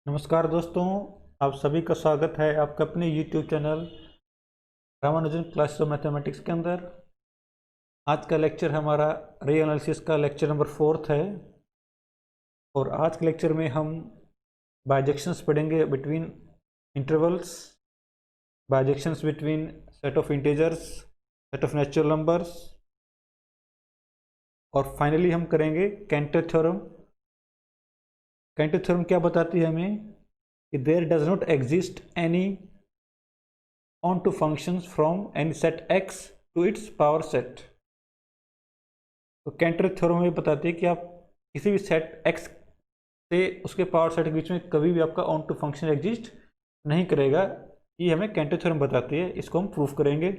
नमस्कार दोस्तों, आप सभी का स्वागत है आपका अपने YouTube channel Ramanujan classes of mathematics के अंदर। आज का लेक्चर हमारा रे एनालिसिस का लेक्चर नंबर 4 है और आज के लेक्चर में हम बाइजेक्शंस पढ़ेंगे between intervals, bijections between set of integers, set of natural numbers और फाइनली हम करेंगे कैंटर थ्योरम। कैंटर थ्योरम क्या बताती है हमें कि there does not exist any on to functions from any set x to its power set। तो canter theorem में बताती है कि आप किसी भी सेट x से उसके पावर सेट के बीच में कभी भी आपका ऑन टू फंक्शन एग्जिस्ट नहीं करेगा। ये हमें कैंटर थ्योरम बताती है, इसको हम प्रूफ करेंगे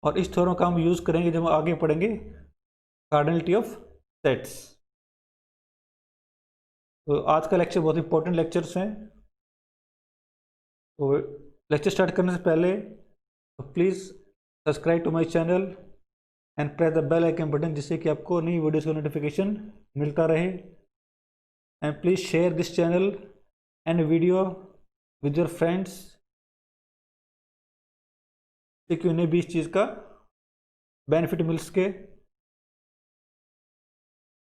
और इस थ्योरम का हम यूज करेंगे जब हम आगे पढ़ेंगे कार्डिनलिटी ऑफ सेट्स। तो आज का लेक्चर बहुत इंपॉर्टेंट लेक्चर्स हैं। तो लेक्चर स्टार्ट करने से पहले please subscribe to my channel and press the bell icon button, जिससे कि आपको नई वीडियोस का नोटिफिकेशन मिलता रहे। And please share this channel and video with your friends, ताकि कि उन्हें भी इस चीज़ का बेनिफिट मिल सके।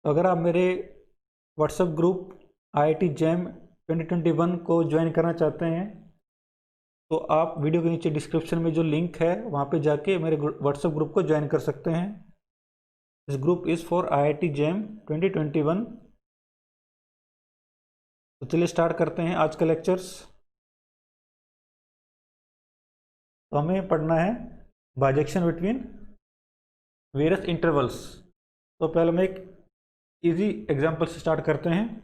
तो अगर आप मेरे व्हाट्सएप ग्रुप IIT जैम 2021 को ज्वाइन करना चाहते हैं तो आप वीडियो के नीचे डिस्क्रिप्शन में जो लिंक है वहाँ पे जाके मेरे व्हाट्सएप ग्रुप को ज्वाइन कर सकते हैं। This group is for IIT jam 2021। तो चलिए स्टार्ट करते हैं आज का लेक्चर्स। तो हमें पढ़ना है बाइजेक्शन बिटवीन वेरियस इंटरवल्स। तो पहले हम एक इजी एग्जांपल से स्टार्ट करते हैं।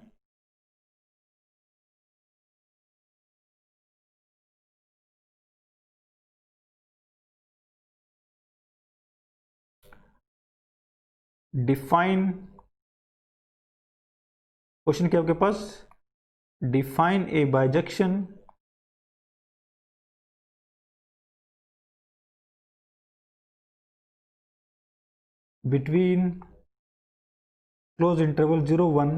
डिफाइन, क्वेश्चन क्या आपके पास, define a bijection between close interval 0 1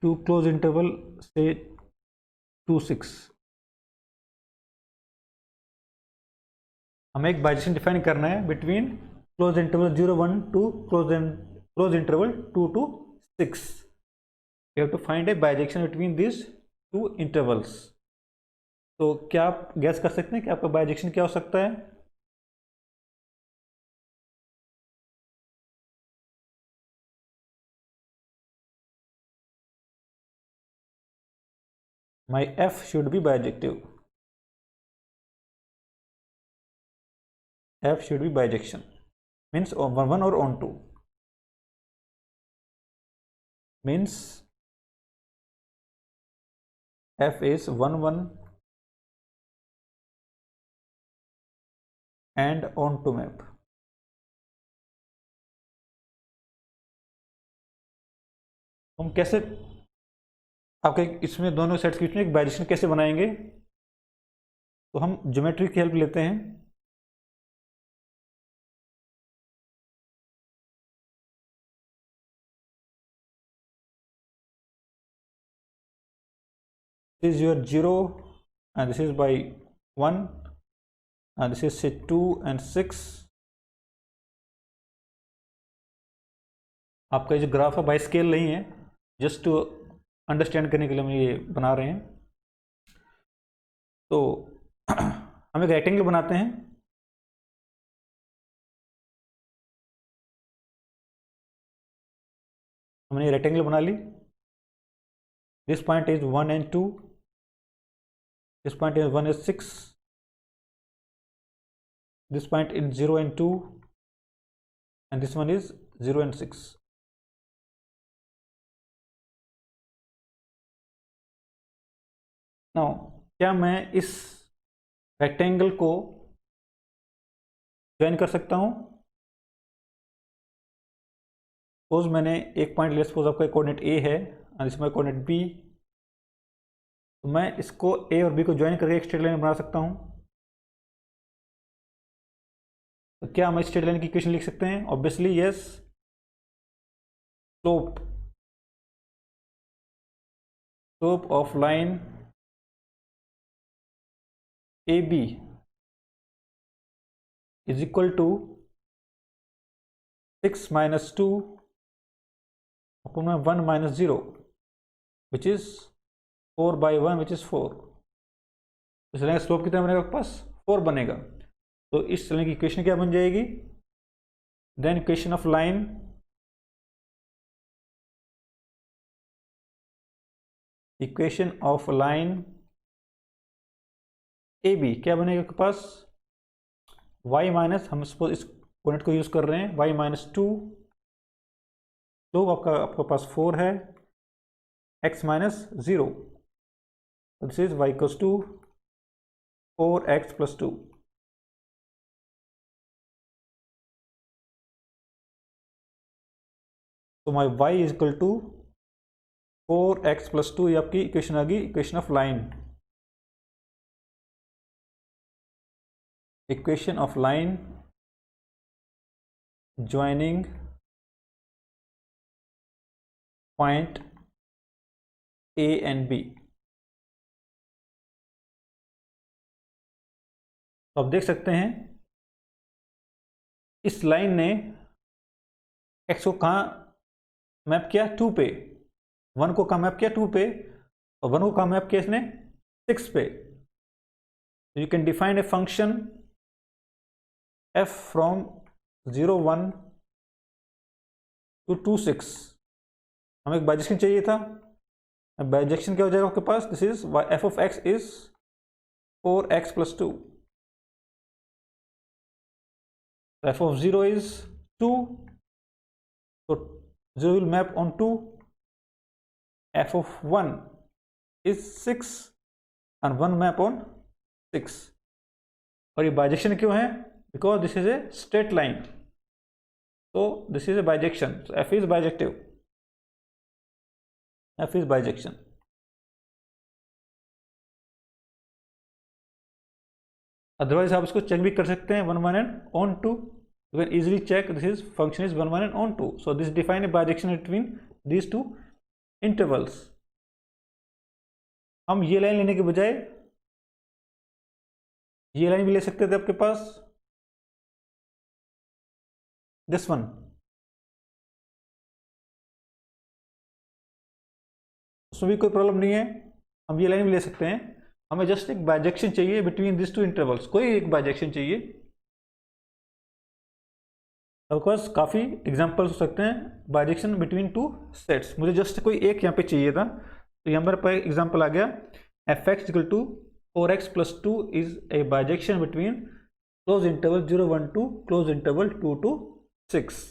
to close interval से 2 6। हमें एक बाइजेक्शन डिफाइन करना है between close interval 0 1 to close interval 2 to 6। We have to find a bijection between this two intervals. तो क्या आप गैस कर सकते हैं कि आपका बाइजेक्शन क्या हो सकता है? My f should be bijective. F should be bijection, means on 1 or on 2, means F is 1 1 and on 2 map। हम कैसे आपके इसमें दोनों सेट्स के बीच में एक बाइजेक्शन कैसे बनाएंगे? तो हम ज्योमेट्री की हेल्प लेते हैं। This is your 0 and this is by 1 and this is say 2 and 6। आपका जो ग्राफ है बाई स्केल नहीं है, जस्ट टू अंडरस्टैंड करने के लिए हम ये बना रहे हैं। तो हम एक रेक्टेंगल बनाते हैं। हमने रेक्टेंगल बना ली। This point is 1 and 2, this point is 1 and 6, this point is 0 and 2 and this one is 0 and 6। Now क्या मैं इस रेक्टेंगल को ज्वाइन कर सकता हूं? सपोज मैंने एक पॉइंट लिया, सपोज आपका कोऑर्डिनेट A है और इसमें कोऑर्डिनेट B, तो मैं इसको A और B को ज्वाइन करके एक स्ट्रेट लाइन बना सकता हूं। तो क्या हम स्ट्रेट लाइन की इक्वेशन लिख सकते हैं? Obviously yes. Slope slope of line A B is equal to 6 minus 2 upon 1 minus 0 which is 4 by 1 which is 4। इस लाइन का स्लोप कितना बनेगा आपके पास 4 बनेगा। तो इस लाइन की इक्वेशन क्या बन जाएगी, then equation of line A B क्या बनेगा आपके पास, y माइनस, हम सपोज इस कोऑर्डिनेट को यूज कर रहे हैं, y माइनस 2, स्लोप आपका पास 4 है, x minus 0, this is y equals to 4x plus 2। तो my y is equal to 4x plus 2, ये आपकी इक्वेशन आ गई, equation of line. Equation of line joining point A and B. तो आप देख सकते हैं इस लाइन ने x को कहाँ मैप किया, 2 पे, 1 को कहाँ मैप किया 2 पे, और 1 को कहाँ मैप किया इसने 6 पे। You can define a function f from 0 1 to 2 6। हमें एक बाइजेक्शन चाहिए था, बाइजेक्शन क्या हो जाएगा आपके पास, this is f of x is 4x plus 2, f of 0 is 2, so 0 will map on 2, f of 1 is 6 and 1 map on 6। और ये बाइजेक्शन क्यों है, because this is A straight line, so this is a bijection, so f is bijective, f is bijection। Otherwise आप इसको check भी कर सकते हैं 1 1 and on 2, you can easily check this is function is 1 1 and on 2, so this define a bijection between these two intervals। हम ये line लेने के बजाय ये लाइन भी ले सकते थे आपके पास, दिस वन, उसमें भी कोई प्रॉब्लम नहीं है, हम ये लाइन भी ले सकते हैं। हमें जस्ट एक बाइजेक्शन चाहिए बिटवीन दिस टू इंटरवल्स, कोई एक बाइजेक्शन चाहिए। आपके पास काफ़ी एग्जाम्पल्स हो सकते हैं बाइजेक्शन बिटवीन टू सेट्स, मुझे जस्ट कोई एक यहाँ पे चाहिए था, तो यहाँ पर एग्जाम्पल आ गया, f x equal to 4x plus 2 is a bijection between close interval 0 1 2 close interval 2 to 6।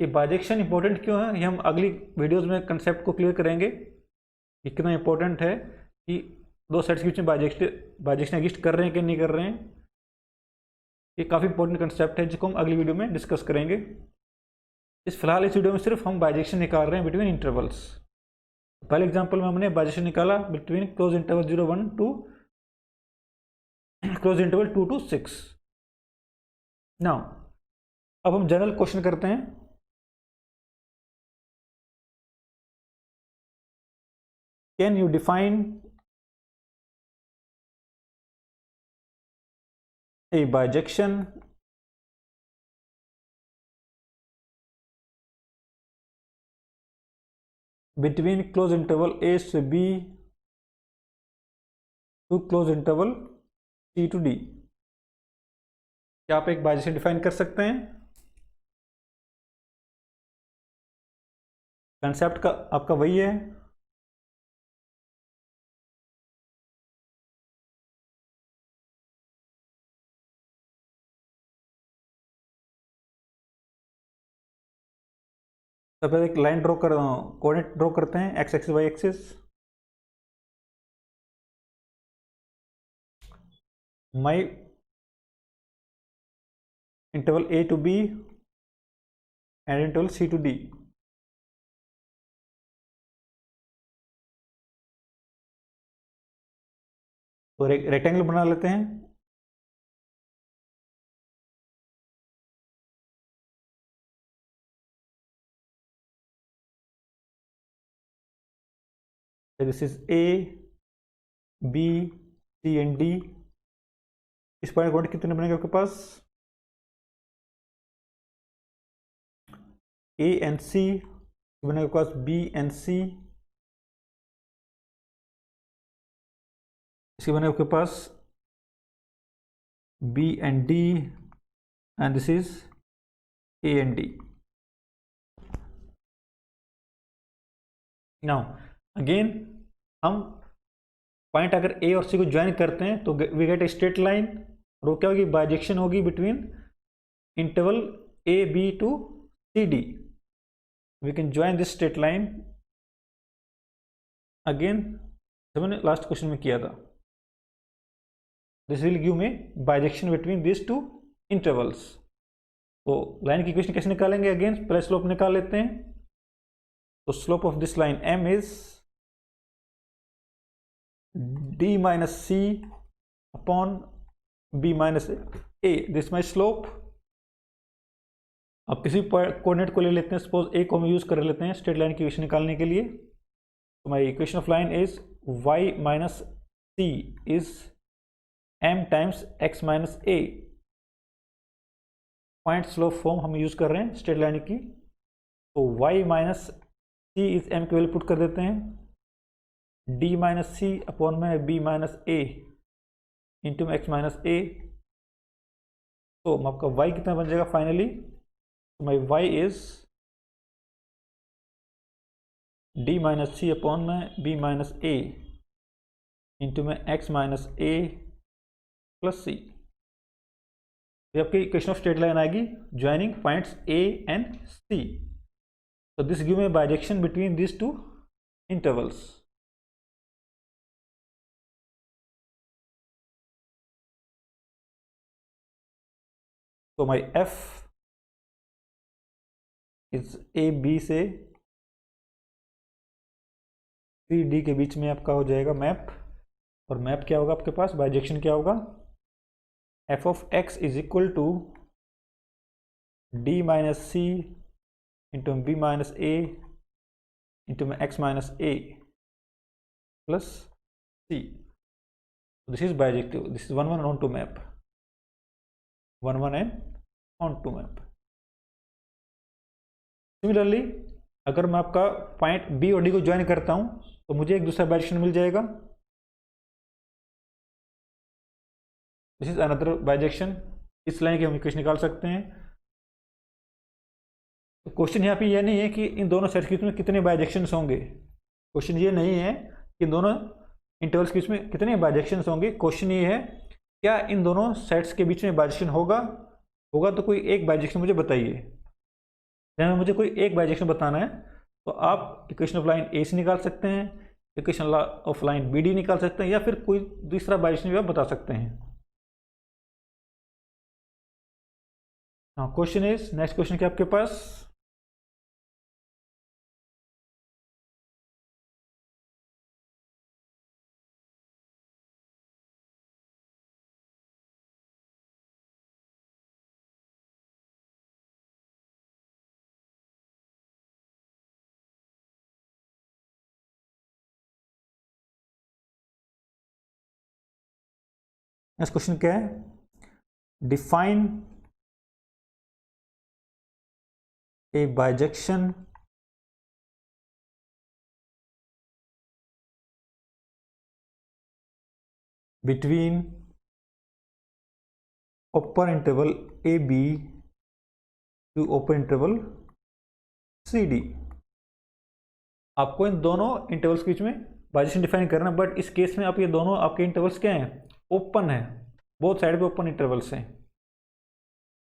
ये बाइजेक्शन इंपॉर्टेंट क्यों है, ये हम अगली वीडियोस में कंसेप्ट को क्लियर करेंगे, ये कितना इंपॉर्टेंट है कि दो सेट्स के बीच में बाइजेक्शन एग्जिस्ट कर रहे हैं कि नहीं कर रहे हैं। ये काफ़ी इंपॉर्टेंट कंसेप्ट है जिसको हम अगली वीडियो में डिस्कस करेंगे। फिलहाल इस वीडियो में सिर्फ हम बाइजेक्शन निकाल रहे हैं बिटवीन इंटरवल्स। पहले एग्जांपल में हमने बाइजेक्शन निकाला between close interval 0 1 to close interval 2 to 6। Now अब हम जनरल क्वेश्चन करते हैं। Can you define a bijection between close interval a to b to close interval c to d। क्या आप एक बाइजेक्शन डिफाइन कर सकते हैं? कंसेप्ट का आपका वही है, तो पहले एक लाइन ड्रॉ कर, कोऑर्डिनेट ड्रॉ करते हैं, x axis y axis. My interval a to b and interval c to d. तो रेक्टेंगल बना लेते हैं। This is a b c and d. इस पॉइंट कोऑर्डिनेट कितने बनेंगे आपके पास? ए एंड सी बनेगा आपके पास बी एंड सी, इसके बनेगा आपके पास B and D, and this is A and D. Now again हम पॉइंट अगर ए और सी को ज्वाइन करते हैं तो we get a straight line, और वो क्या होगी? बाइजेक्शन होगी between interval A B to C D. We can join this straight line again, जो मैंने लास्ट क्वेश्चन में किया था। This will give me bijection between this two intervals. तो लाइन की इक्वेशन कैसे निकालेंगे? अगेन पहले स्लोप निकाल लेते हैं। तो slope of this line m is d minus c upon b minus a, this my slope. अब किसी कोऑर्डिनेट को ले लेते हैं, सपोज a को हम यूज कर लेते हैं स्ट्रेट लाइन की इक्वेशन निकालने के लिए। तो my equation of line is y minus c is m times x minus a। Point slope form हम यूज कर रहे हैं स्ट्रेट लाइन की। तो y minus c is m की वैल्यू पुट कर देते हैं, d माइनस सी अपॉन में b माइनस a इंटू में x माइनस a। तो आपका y कितना बन जाएगा फाइनली? तो my y is d minus c upon में b माइनस a इंटू में x माइनस a प्लस सी। ये आपकी इक्वेशन ऑफ स्ट्रेट लाइन आएगी joining points A and C। So this give me a bijection between these two intervals. So my F is A B से C D के बीच में आपका हो जाएगा map, और मैप क्या होगा आपके पास? बाइजेक्शन क्या होगा? f of x is equal to d minus c into b minus a into x minus a plus c. So this is bijective. This is 1 1 onto map. 1 1 and onto map. Similarly, अगर मैं आपका point b और d को join करता हूं तो मुझे एक दूसरा बाइजेक्शन मिल जाएगा। This is another bijection. इस लाइन की हम इक्वेशन निकाल सकते हैं। तो क्वेश्चन यहाँ पे यह नहीं है कि इन दोनों सेट्स के बीच में कितने बाइजेक्शंस होंगे। क्वेश्चन ये नहीं है कि इन दोनों इंटरवल्स के बीच में कितने बाइजेक्शंस होंगे। क्वेश्चन ये है क्या इन दोनों सेट्स के बीच में बाइजेक्शन होगा? होगा तो कोई एक बाइजेक्शन मुझे बताइए। जहाँ मुझे कोई एक बाइजेक्शन बताना है तो आप इक्वेशन ऑफ लाइन ए से निकाल सकते हैं, equation of line B D निकाल सकते हैं, या फिर कोई दूसरा बाइजेक्शन भी आप बता सकते हैं। हाँ, क्वेश्चन इज नेक्स्ट क्वेश्चन क्या आपके पास? नेक्स्ट क्वेश्चन क्या है? Define a bijection between upper interval AB to upper interval CD। आपको इन दोनों इंटरवल्स के बीच में बाइजेक्शन डिफाइन करना, बट इस केस में आप ये दोनों आपके इंटरवल्स क्या हैं? ओपन है, बोथ साइड पे ओपन इंटरवल्स हैं।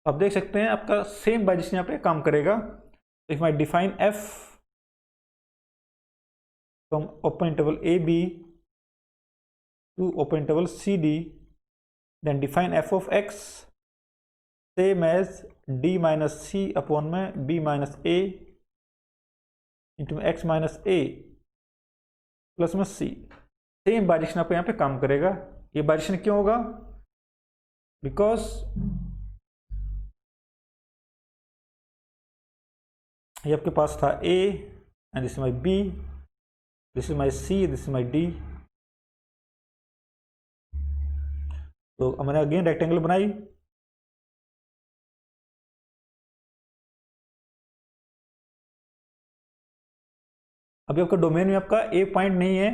आप देख सकते हैं आपका सेम बाइजेक्शन यहाँ पे काम करेगा। If my define f from open interval AB to open interval CD, then define f of x same as d minus c upon में b minus a into x minus a plus में c। Same bijection आपको यहाँ पे काम करेगा। ये bijection क्यों होगा? बिकॉज ये आपके पास था a and this my b, this is my c, this is my d. तो मैंने अगेन रेक्टेंगल बनाई, अभी आपका डोमेन में आपका ए पॉइंट नहीं है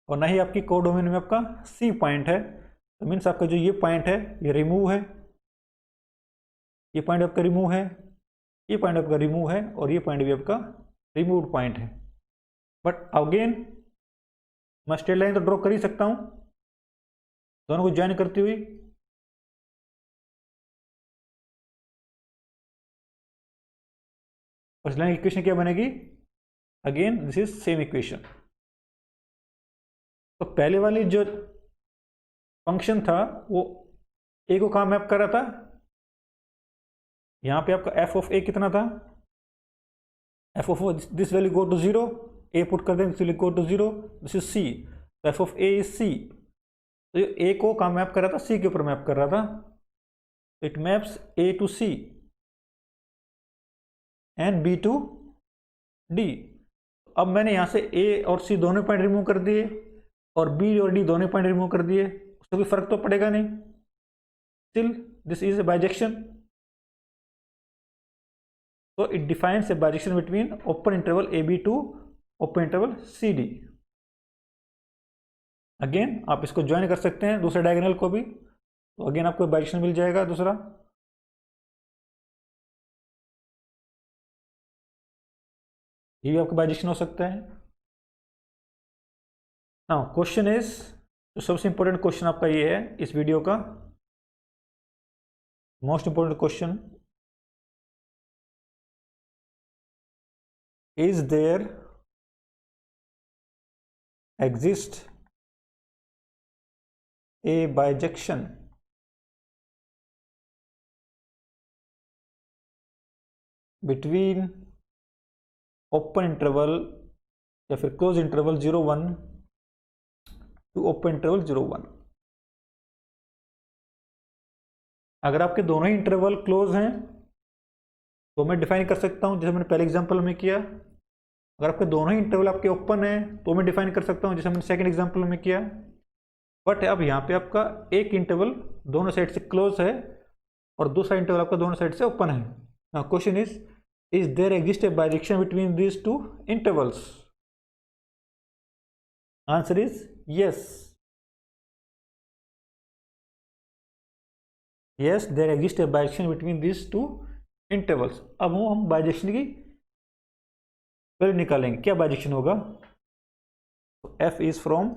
और ना ही आपकी को डोमेन में आपका सी पॉइंट है, तो मीन्स आपका जो ये पॉइंट है ये रिमूव है, ये पॉइंट आपका रिमूव है, ये पॉइंट आपका रिमूव है और ये पॉइंट भी आपका रिमूव्ड पॉइंट है। बट अगेन मैं स्ट्रेट लाइन तो ड्रॉ कर ही सकता हूँ दोनों को ज्वाइन करती हुई। फर्स्ट लाइन इक्वेशन क्या बनेगी, again this is same equation. तो पहले वाली जो फंक्शन था वो ए को कहाँ मैप कर रहा था, यहाँ पे आपका एफ ऑफ ए कितना था, F of this value go to 0, A put कर दें this value go to 0, this is C, तो F of A is C. तो ये ए को कहाँ मैप कर रहा था, सी के ऊपर मैप कर रहा था, it maps a to c and b to d. अब मैंने यहाँ से ए और सी दोनों पॉइंट रिमूव कर दिए और बी और डी दोनों पॉइंट रिमूव कर दिए, उससे कोई फर्क तो पड़ेगा नहीं, still this is a bijection. So it defines a bijection between open interval AB to open interval CD। Again आप इसको ज्वाइन कर सकते हैं दूसरे डायगोनल को भी, तो अगेन आपको बाइजेक्शन मिल जाएगा दूसरा। ये भी आपका बाइजेक्शन हो सकता है। नाउ क्वेश्चन इज, जो सबसे इंपॉर्टेंट क्वेश्चन आपका ये है इस वीडियो का, most important question, is there exist a bijection between open interval या फिर close interval 0 1 to open interval 0 1। अगर आपके दोनों ही इंटरवल क्लोज हैं तो मैं डिफाइन कर सकता हूं जैसे मैंने पहले एग्जांपल में किया। अगर आपके दोनों ही इंटरवल आपके ओपन है तो मैं डिफाइन कर सकता हूं जैसे मैंने सेकंड एग्जांपल में किया। बट अब यहाँ पे आपका एक इंटरवल दोनों साइड से क्लोज है और दूसरा इंटरवल आपका दोनों साइड से ओपन है। Now question is there exist a bijection between these two intervals? Answer is yes, yes there exist a bijection between these two intervals. अब हम बाइजेक्शन की वैल्यू निकालेंगे, क्या बाइजेक्शन होगा, f is from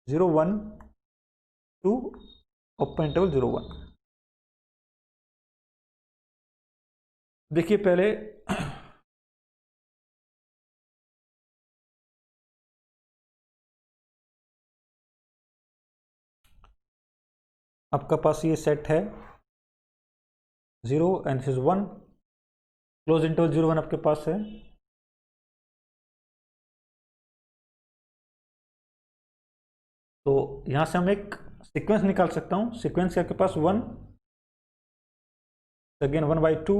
0 1 to open interval 0 1। देखिए पहले आपका पास ये सेट है 0 and this is 1, close interval 0 1 आपके पास है। तो यहां से हम एक सीक्वेंस निकाल सकता हूं, सीक्वेंस आपके पास 1 again 1/2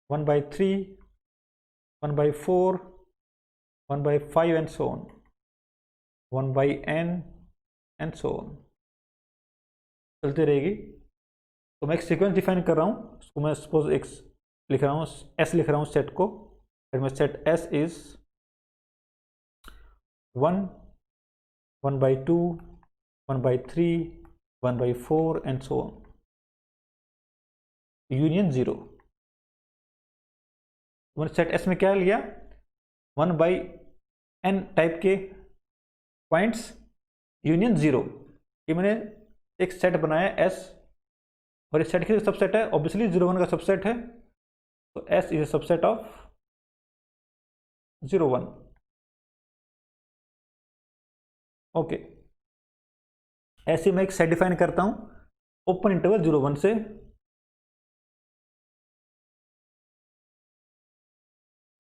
1/3 1/4 1/5 and so on 1/n and so on चलती रहेगी। तो मैं एक सीक्वेंस डिफाइन कर रहा हूँ, उसको मैं सपोज एक लिख रहा हूँ, एस लिख रहा हूँ सेट को, फिर मैं set S is 1 1/2 1/3 1/4 and so on union 0। मैंने सेट एस में क्या लिया, 1/n टाइप के पॉइंट्स यूनियन 0। ये मैंने एक सेट बनाया एस और इस सेट की सबसेट है, ऑब्वियसली 0 1 का सबसेट है, तो S is a subset of 0 1। Okay, ऐसे मैं एक सेट डिफाइन करता हूं ओपन इंटरवल 0 1 से,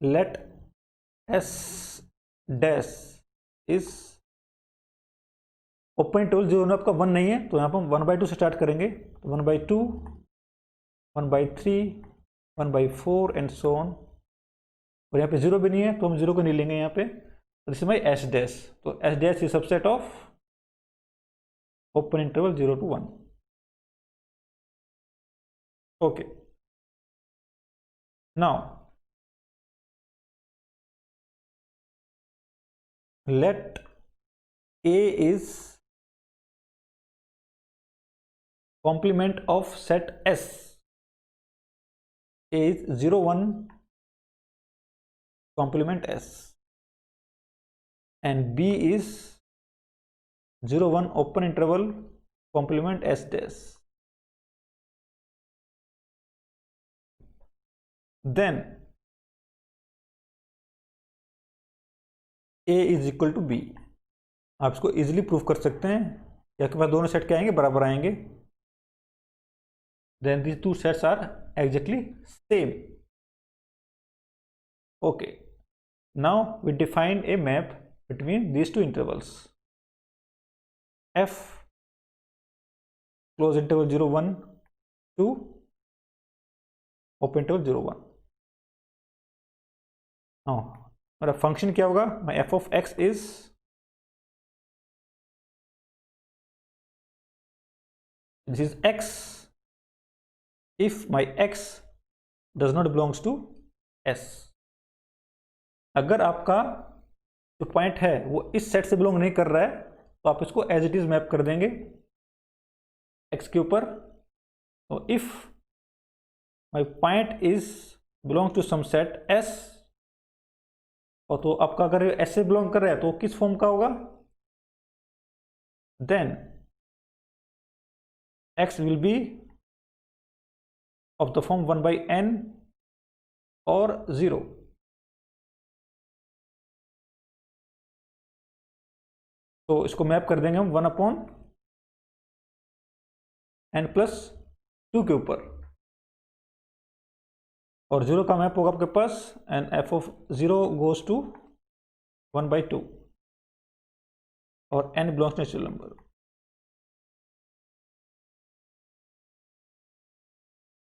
let S dash is open interval 0 1 आपका 1 नहीं है तो यहाँ पर हम 1/2 से स्टार्ट करेंगे, तो 1/2 1/3 1/4 एंड सो ऑन और यहाँ पे जीरो भी नहीं है तो हम जीरो को नहीं लेंगे यहाँ पे। This is my S dash, तो S dash is subset of open interval 0 to 1। Okay, now let A is complement of set S. A is 0 1 complement S, and B is 0 1 open interval complement S dash. Then A is equal to B। आप इसको easily prove कर सकते हैं कि आपके पास दोनों set क्या आएंगे, बराबर आएंगे। Then these two sets are exactly same। Okay, now we define a map between these two intervals, F close interval 0 1 to open interval 0 1। now मेरा फंक्शन क्या होगा, my f of x is this is x if my x does not belongs to S। अगर आपका जो point है वो इस set से बिलोंग नहीं कर रहा है तो आप इसको एज इट इज मैप कर देंगे x के ऊपर। तो if my point is belong to some set S, और तो आपका अगर S से बिलोंग कर रहा है तो किस फॉर्म का होगा, then x will be of the form 1/n और 0। तो इसको मैप कर देंगे हम 1/n+2 के ऊपर, और 0 का मैप होगा आपके पास and f of 0 goes to 1/2 और n belongs natural number.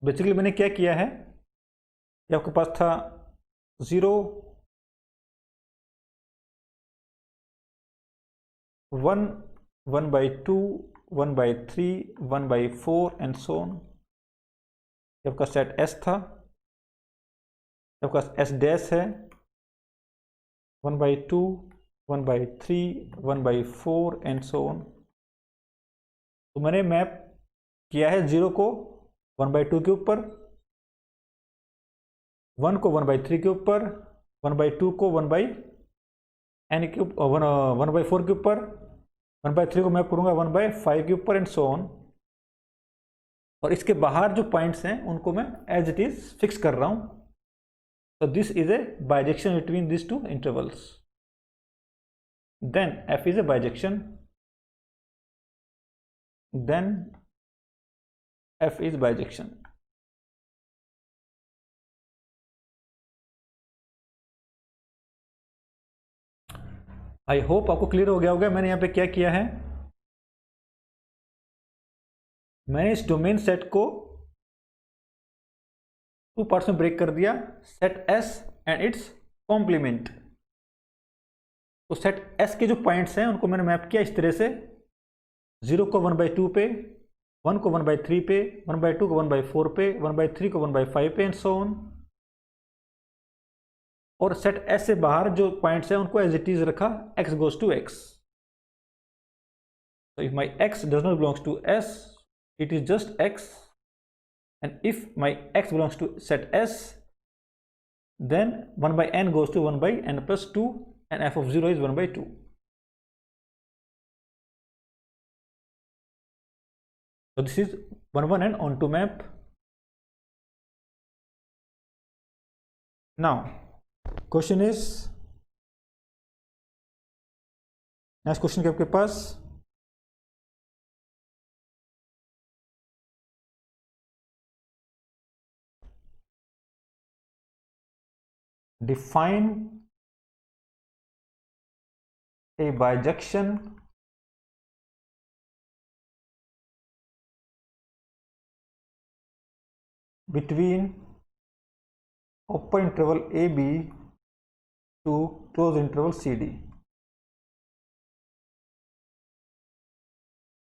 Basically मैंने क्या किया है, ये आपके पास था 0 1 1/2 1/3 1/4 एंड सो ऑन। ये आपका सेट S था, आपका S डैश है 1/2 1/3 1/4 एंड सो ऑन। तो मैंने मैप किया है 0 को 1/2 के ऊपर, 1 को 1/3 के ऊपर, 1/2 को 1/n के ऊपर, 1/4 के ऊपर, 1/3 को मैप करूंगा 1/5 के ऊपर एंड सो ऑन। और इसके बाहर जो पॉइंट्स हैं उनको मैं एज इट इज फिक्स कर रहा हूं। So this is a bijection between these two intervals. Then F is a bijection. Then F is bijection. I hope आपको क्लियर हो गया होगा मैंने यहाँ पे क्या किया है। मैंने इस डोमेन सेट को 2 पार्ट्स में ब्रेक कर दिया, set S and its complement. तो सेट S के जो पॉइंट्स हैं उनको मैंने मैप किया इस तरह से, 0 को 1/2 पे, 1 को 1/3 पे, 1/2 को 1/4 पे, 1/3 को 1/5 पे एंड सो ऑन। और सेट S से बाहर जो पॉइंट्स हैं उनको एज इट इज रखा, x goes to x। So if my x does not belongs to S, it is just x, and if my x belongs to set S, then 1/n goes to 1/n+2 and f of 0 is 1/2. So this is 1/n onto map. Now question is, next question क्या आपके पास, define a bijection between open interval AB to close interval CD.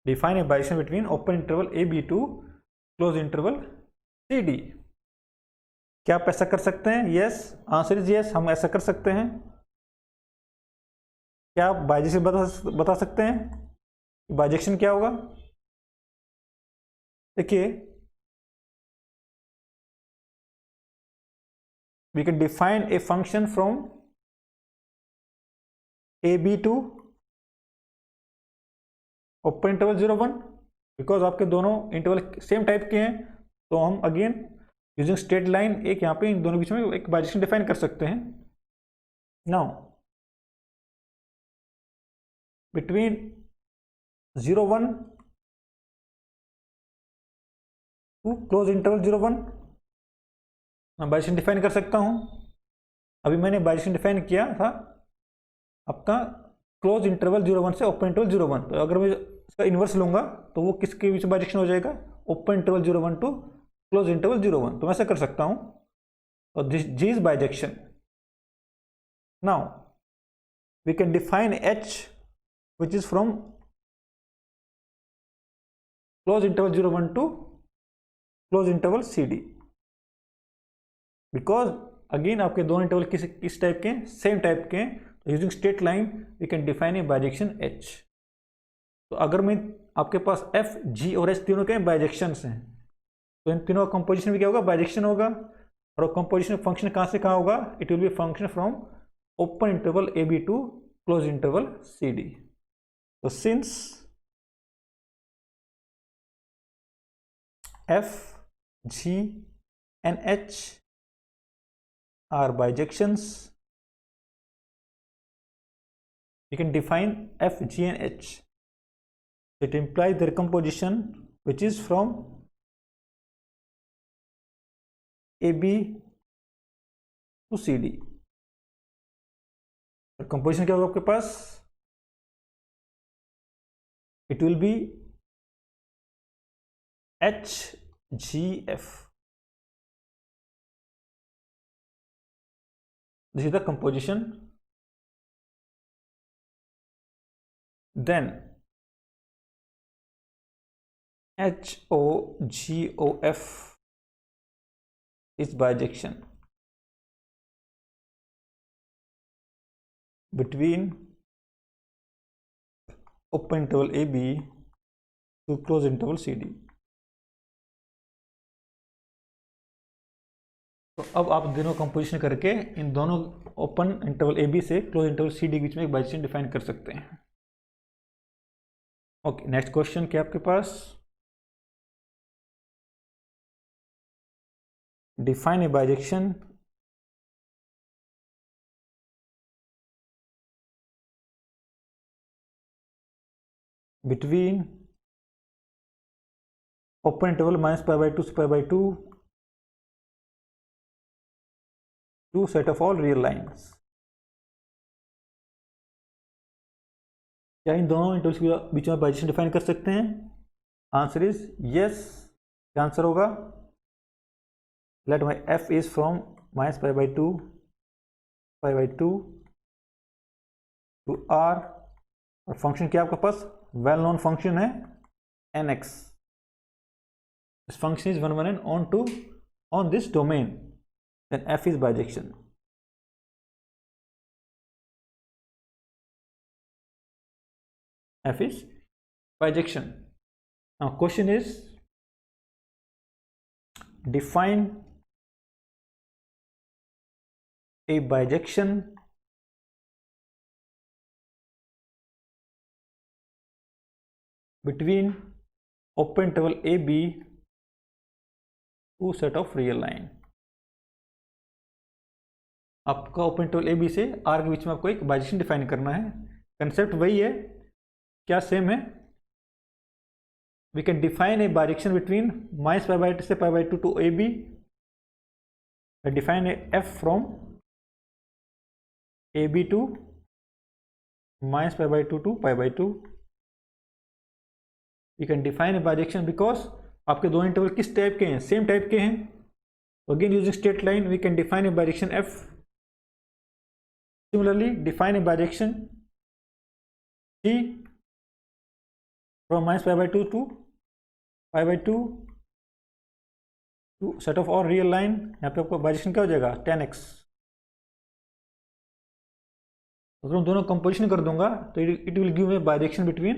Define a bijection between open interval AB to close interval CD. क्या आप ऐसा कर सकते हैं? Yes, answer is yes, हम ऐसा कर सकते हैं। क्या आप बाइजेक्शन बता सकते हैं बाइजेक्शन क्या होगा? देखिए, we can define a function from AB to open interval 0 1 because आपके दोनों इंटरवल सेम टाइप के हैं, तो हम अगेन यूजिंग स्ट्रेट लाइन एक यहाँ पे इन दोनों बीच में एक बाइजेक्शन डिफाइन कर सकते हैं। Now between 0 1 to close interval 0 1 मैं बाइजेक्शन डिफाइन कर सकता हूं। अभी मैंने बाइजेक्शन डिफाइन किया था आपका क्लोज इंटरवल 0 1 से ओपन इंटरवल 0 1, तो अगर मैं इसका इन्वर्स लूंगा तो वो किसके बीच में बाइजेक्शन हो जाएगा? Open interval 0 1 to close interval 0 1, तो मैं ऐसा कर सकता हूं। और this g is bijection. Now we can define h which is from close interval 0 1 to close interval C d, because again आपके दोनों इंटरवल किस टाइप के हैं? सेम टाइप के हैं, तो using straight line we can define a bijection h. तो अगर मैं आपके पास एफ जी और एच तीनों के बाइजेक्शन हैं, तो इन तीनों का कंपोजिशन भी क्या होगा? बाइजेक्शन होगा। और कंपोजिशन फंक्शन कहाँ से कहाँ होगा? It will be function from open interval A B to close interval C D. तो since F G and H are bijections, we can define F, G and H. It implies their composition which is from AB to CD. और composition क्या होगा आपके पास? It will be HGF. This is the composition. Then HOGOF is bijection between open interval AB to close interval CD. तो अब आप दोनों composition करके इन दोनों ओपन इंटरवल ए बी से क्लोज इंटरवल सी डी के बीच में एक बाइजेक्शन डिफाइन कर सकते हैं। ओके, नेक्स्ट क्वेश्चन क्या आपके पास? Define a bijection between open interval minus pi by two से pi by two to set of all real lines. क्या इन दोनों इंटरवल्स के बीच में बाइजेक्शन डिफाइन कर सकते हैं? Answer is yes. क्या आंसर होगा? Let my f is from minus pi by two to R, और फंक्शन क्या आपके पास? वेल नोन फंक्शन है n x. This function is 1 1 n on this domain, then F is bijection. F is bijection. Now question is define a bijection between open interval AB to set of real line. आपका open interval A B से are के बीच में आपको एक bijection define करना है। Concept वही है, क्या सेम है? We can define a bijection between minus pi by two से pi by two to A B, define a F from A B to minus pi by two to pi by two. We can define a bijection because आपके दोनों interval किस type के हैं? Same type के हैं। Again using straight line we can define a bijection f Similarly, define a bijection T from minus pi by 2 to pi by 2 to set of और real line. यहाँ पे आपका bijection क्या हो जाएगा 10x। अगर मैं दोनों कंपोजिशन कर दूंगा तो it will give a bijection between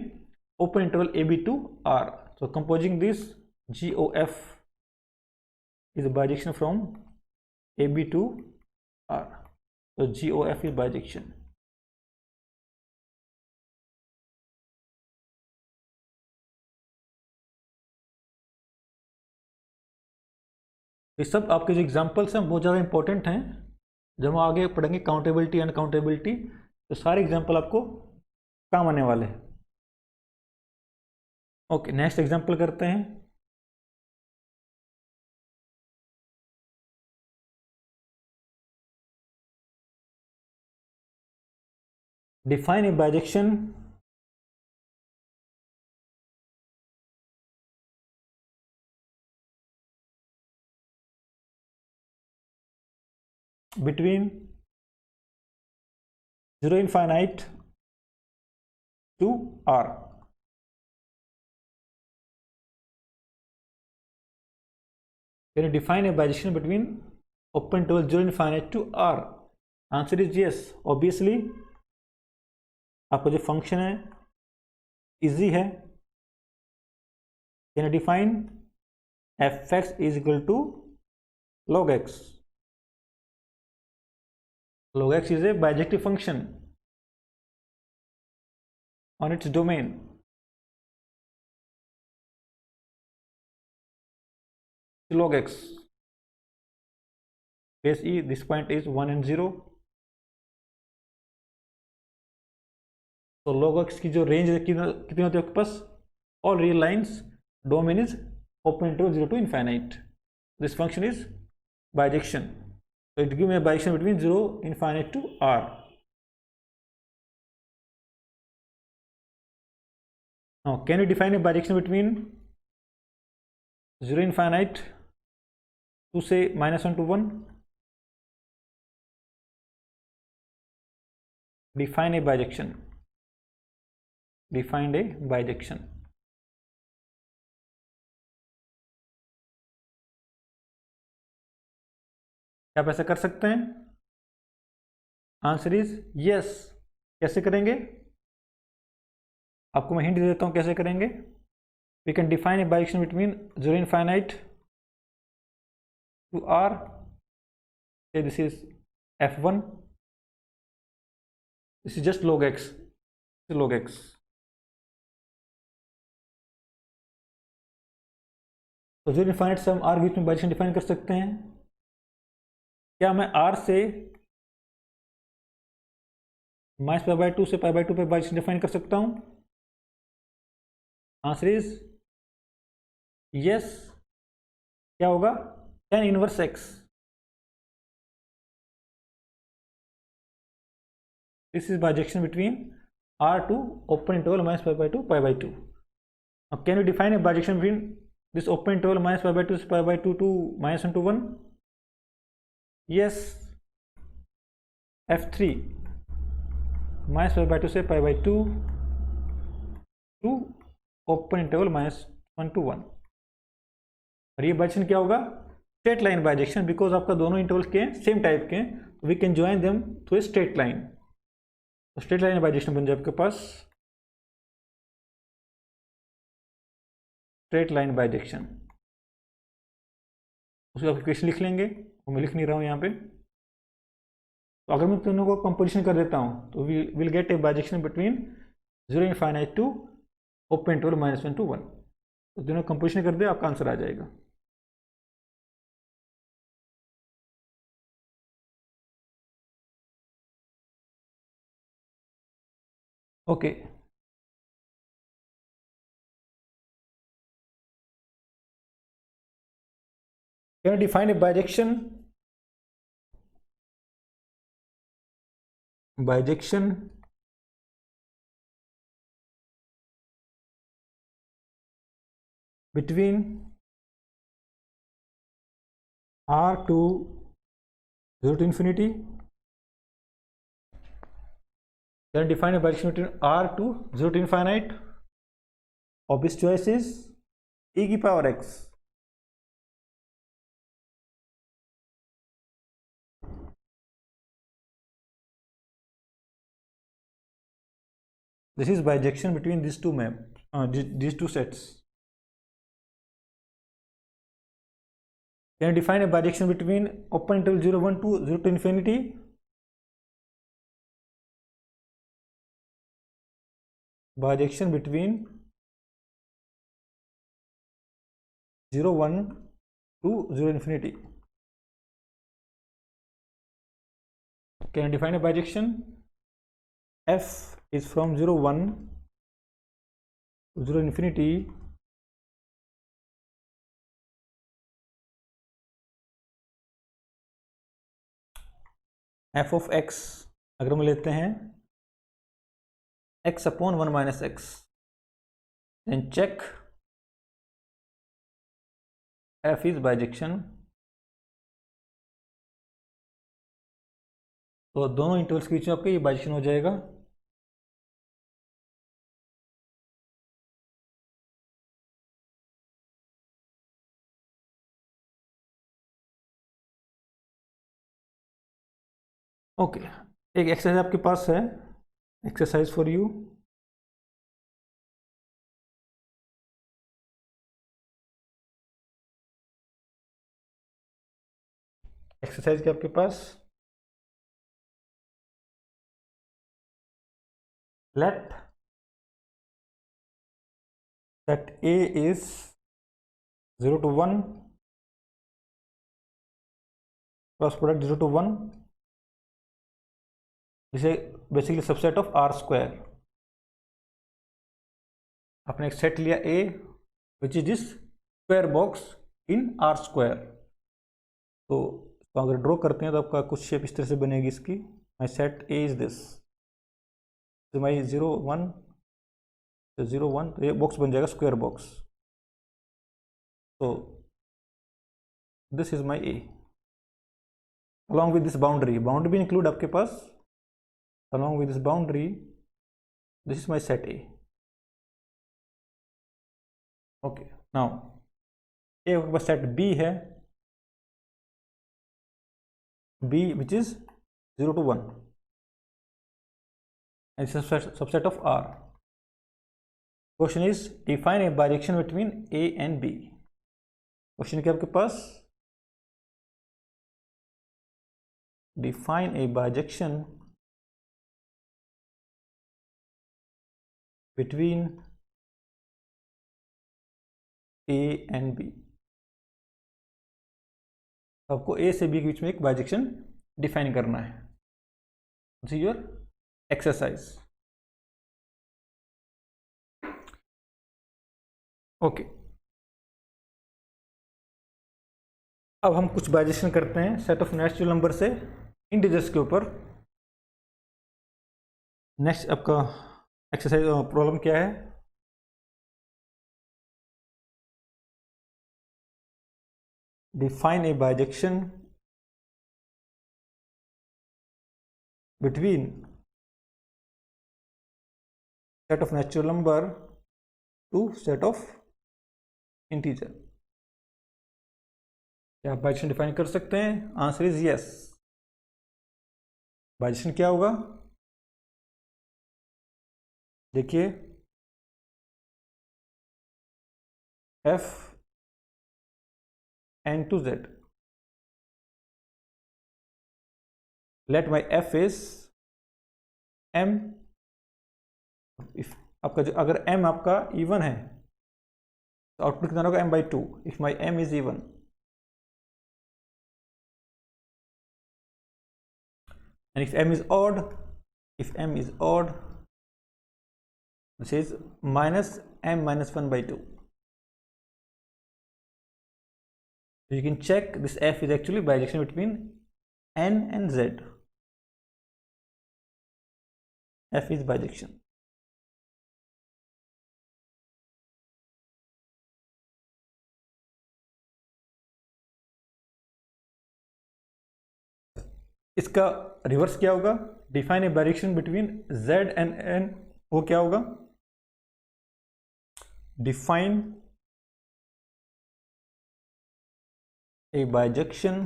open interval A B to R. So composing this GOF is a bijection from AB to R. So GOF is bijection. ये सब आपके जो एग्जांपल्स हैं बहुत ज़्यादा इंपॉर्टेंट हैं। जब हम आगे पढ़ेंगे काउंटेबिलिटी अनकाउंटेबिलिटी तो सारे एग्जांपल आपको काम आने वाले हैं। ओके, नेक्स्ट एग्जांपल करते हैं। Define a bijection between 0 infinite to R. Can you define a bijection between open interval 0 infinite to R? Answer is yes. Obviously, आपका जो फंक्शन है इजी है। Can you define fx is equal to log x? Log x is a bijective function on its domain. Log x place E, this point is 1 and 0. तो log x की जो range कितनी होती है आपके पास? All real lines domain is open interval 0 to infinite. This function is bijection. So it gives me a bijection between 0 infinite to R. Now can you define a bijection between 0 infinite to say -1 to 1? Define a bijection. Define a bijection. क्या आप ऐसा कर सकते हैं? Answer is yes. कैसे करेंगे? आपको मैं हिंट दे देता हूं कैसे करेंगे। We can define a bijection between 0 infinite to R. Say this is f1. This is just log x. This is log x. तो 0 infinite से हम R के बीच में बाइजेक्शन डिफाइन कर सकते हैं। क्या मैं R से माइनस पाई बाई 2 से पाई बाई 2 पे बाइजेक्शन डिफाइन कर सकता हूं? Answer is yes. क्या होगा? tan inverse x। This is bijection between R to open interval minus pi by 2 pi by 2. Now can you define a bijection between this open interval minus pi by 2 pi by 2 to -1 to 1? Yes. f3 minus pi by 2 से pi by 2 to open interval -1 to 1. और ये bijection क्या होगा? Straight line bijection, because आपका दोनों interval के same type के हैं, we can join them through a straight line. तो स्ट्रेट लाइन बाइजेक्शन बन जाए आपके पास स्ट्रेट लाइन बाइजेक्शन। उसको आप इक्वेशन लिख लेंगे, वो मैं लिख नहीं रहा हूँ यहाँ पे। तो अगर मैं दोनों को कंपोजिशन कर देता हूँ तो we will get a bijection between 0 infinite to open interval -1 to 1। तो दोनों कंपोजिशन कर दे, आपका आंसर आ जाएगा। Okay, can you define a bijection between R to 0 to infinity Can define a bijection between r to 0 to infinite. Obvious choice is e की power x. This is bijection between these two these two sets. Can you define a bijection between open interval 0 1 to 0 to infinity? Bijection between 0 1 to 0 infinity. Can you define a bijection? F is from 0 1 to 0 infinity. F of x अगर हम लेते हैं x upon 1 minus x, then check f is bijection. तो दोनों intervals के बीच में आपका ये बाइजेक्शन हो जाएगा. ओके, एक एक्सरसाइज आपके पास है, एक्सरसाइज फॉर यू. एक्सरसाइज के आपके पास let that a is 0 to 1, cross product 0 to 1, इसे basically subset of R square. आपने एक सेट लिया a which is this square box in R square. तो अगर ड्रॉ करते हैं तो आपका कुछ शेप इस तरह से बनेगी इसकी. My set a is this, my 0 1 0 1, तो ये बॉक्स बन जाएगा स्क्वायर बॉक्स. तो this is my a along with this boundary भी इंक्लूड आपके पास. along with this boundary, this is my set A. Okay, now A आपके पास set B है, B which is 0 to 1 and subset of R. Question is define a bijection between A and B. Question क्या आपके पास? Define a bijection between A and B. आपको A से B के बीच में एक bijection define करना है. This is your exercise. Okay, अब हम कुछ बाइजेक्शन करते हैं सेट ऑफ नेचुरल नंबर से इंटीजर्स के ऊपर. नेक्स्ट आपका एक्सरसाइज प्रॉब्लम क्या है? Define a bijection between set of natural number two set of integer. क्या आप बाइजेक्शन डिफाइन कर सकते हैं? Answer is yes. बाइजेक्शन क्या होगा? देखिए, f n to z, let my f is m. If आपका जो अगर m आपका इवन है तो आउटपुट कितना होगा? m by 2. If my m is even, and if m is odd, this is minus m minus 1 by 2. So you can check this f is actually bijection between n and z. F is bijection. इसका reverse क्या होगा, define a bijection between z and n, वो क्या होगा, define a bijection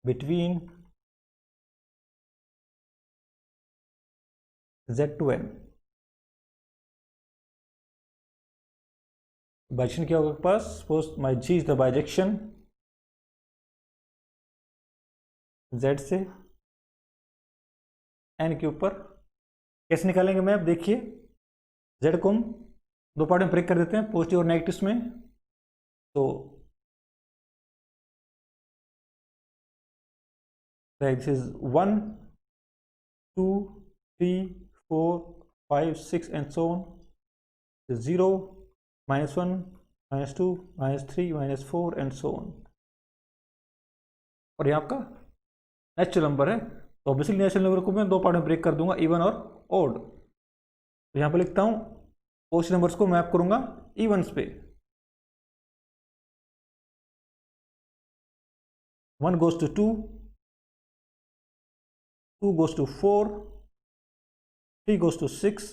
between z to n। Bijection क्या होगा पास, suppose my g is the bijection z से n के ऊपर। कैसे निकालेंगे मैप, देखिए z को हम दो पार्ट में ब्रेक कर देते हैं, पॉजिटिव और नेगेटिव में। तो this is 1 2 3 4 5 6 and so on, 0 -1 -2 -3 -4 and so on. और ये आपका नेचुरल नंबर है, तो ऑब्वियसली नेचुरल नंबर को मैं दो पार्ट में ब्रेक कर दूंगा, इवन और ऑड। तो यहाँ पे लिखता हूँ पॉजिटिव नंबर्स को मैप करूंगा इवन्स पे, 1 goes to 2, 2 goes to 4, 3 goes to 6,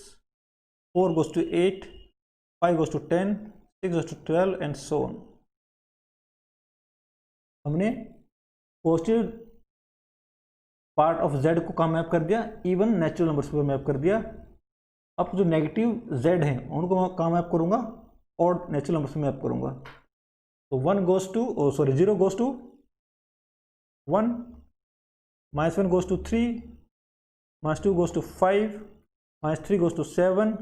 4 goes to 8, 5 goes to 10, 6 goes to 12 and so on। हमने पॉजिटिव पार्ट ऑफ z को कहाँ मैप कर दिया, इवन नेचुरल नंबर्स पे मैप कर दिया। अब जो नेगेटिव z हैं उनको मैं कहाँ मैप करूंगा, ऑड नेचुरल नंबर्स पे मैप करूंगा। तो 1 goes to 0 goes to 1, -1 goes to 3, -2 goes to 5, -3 goes to 7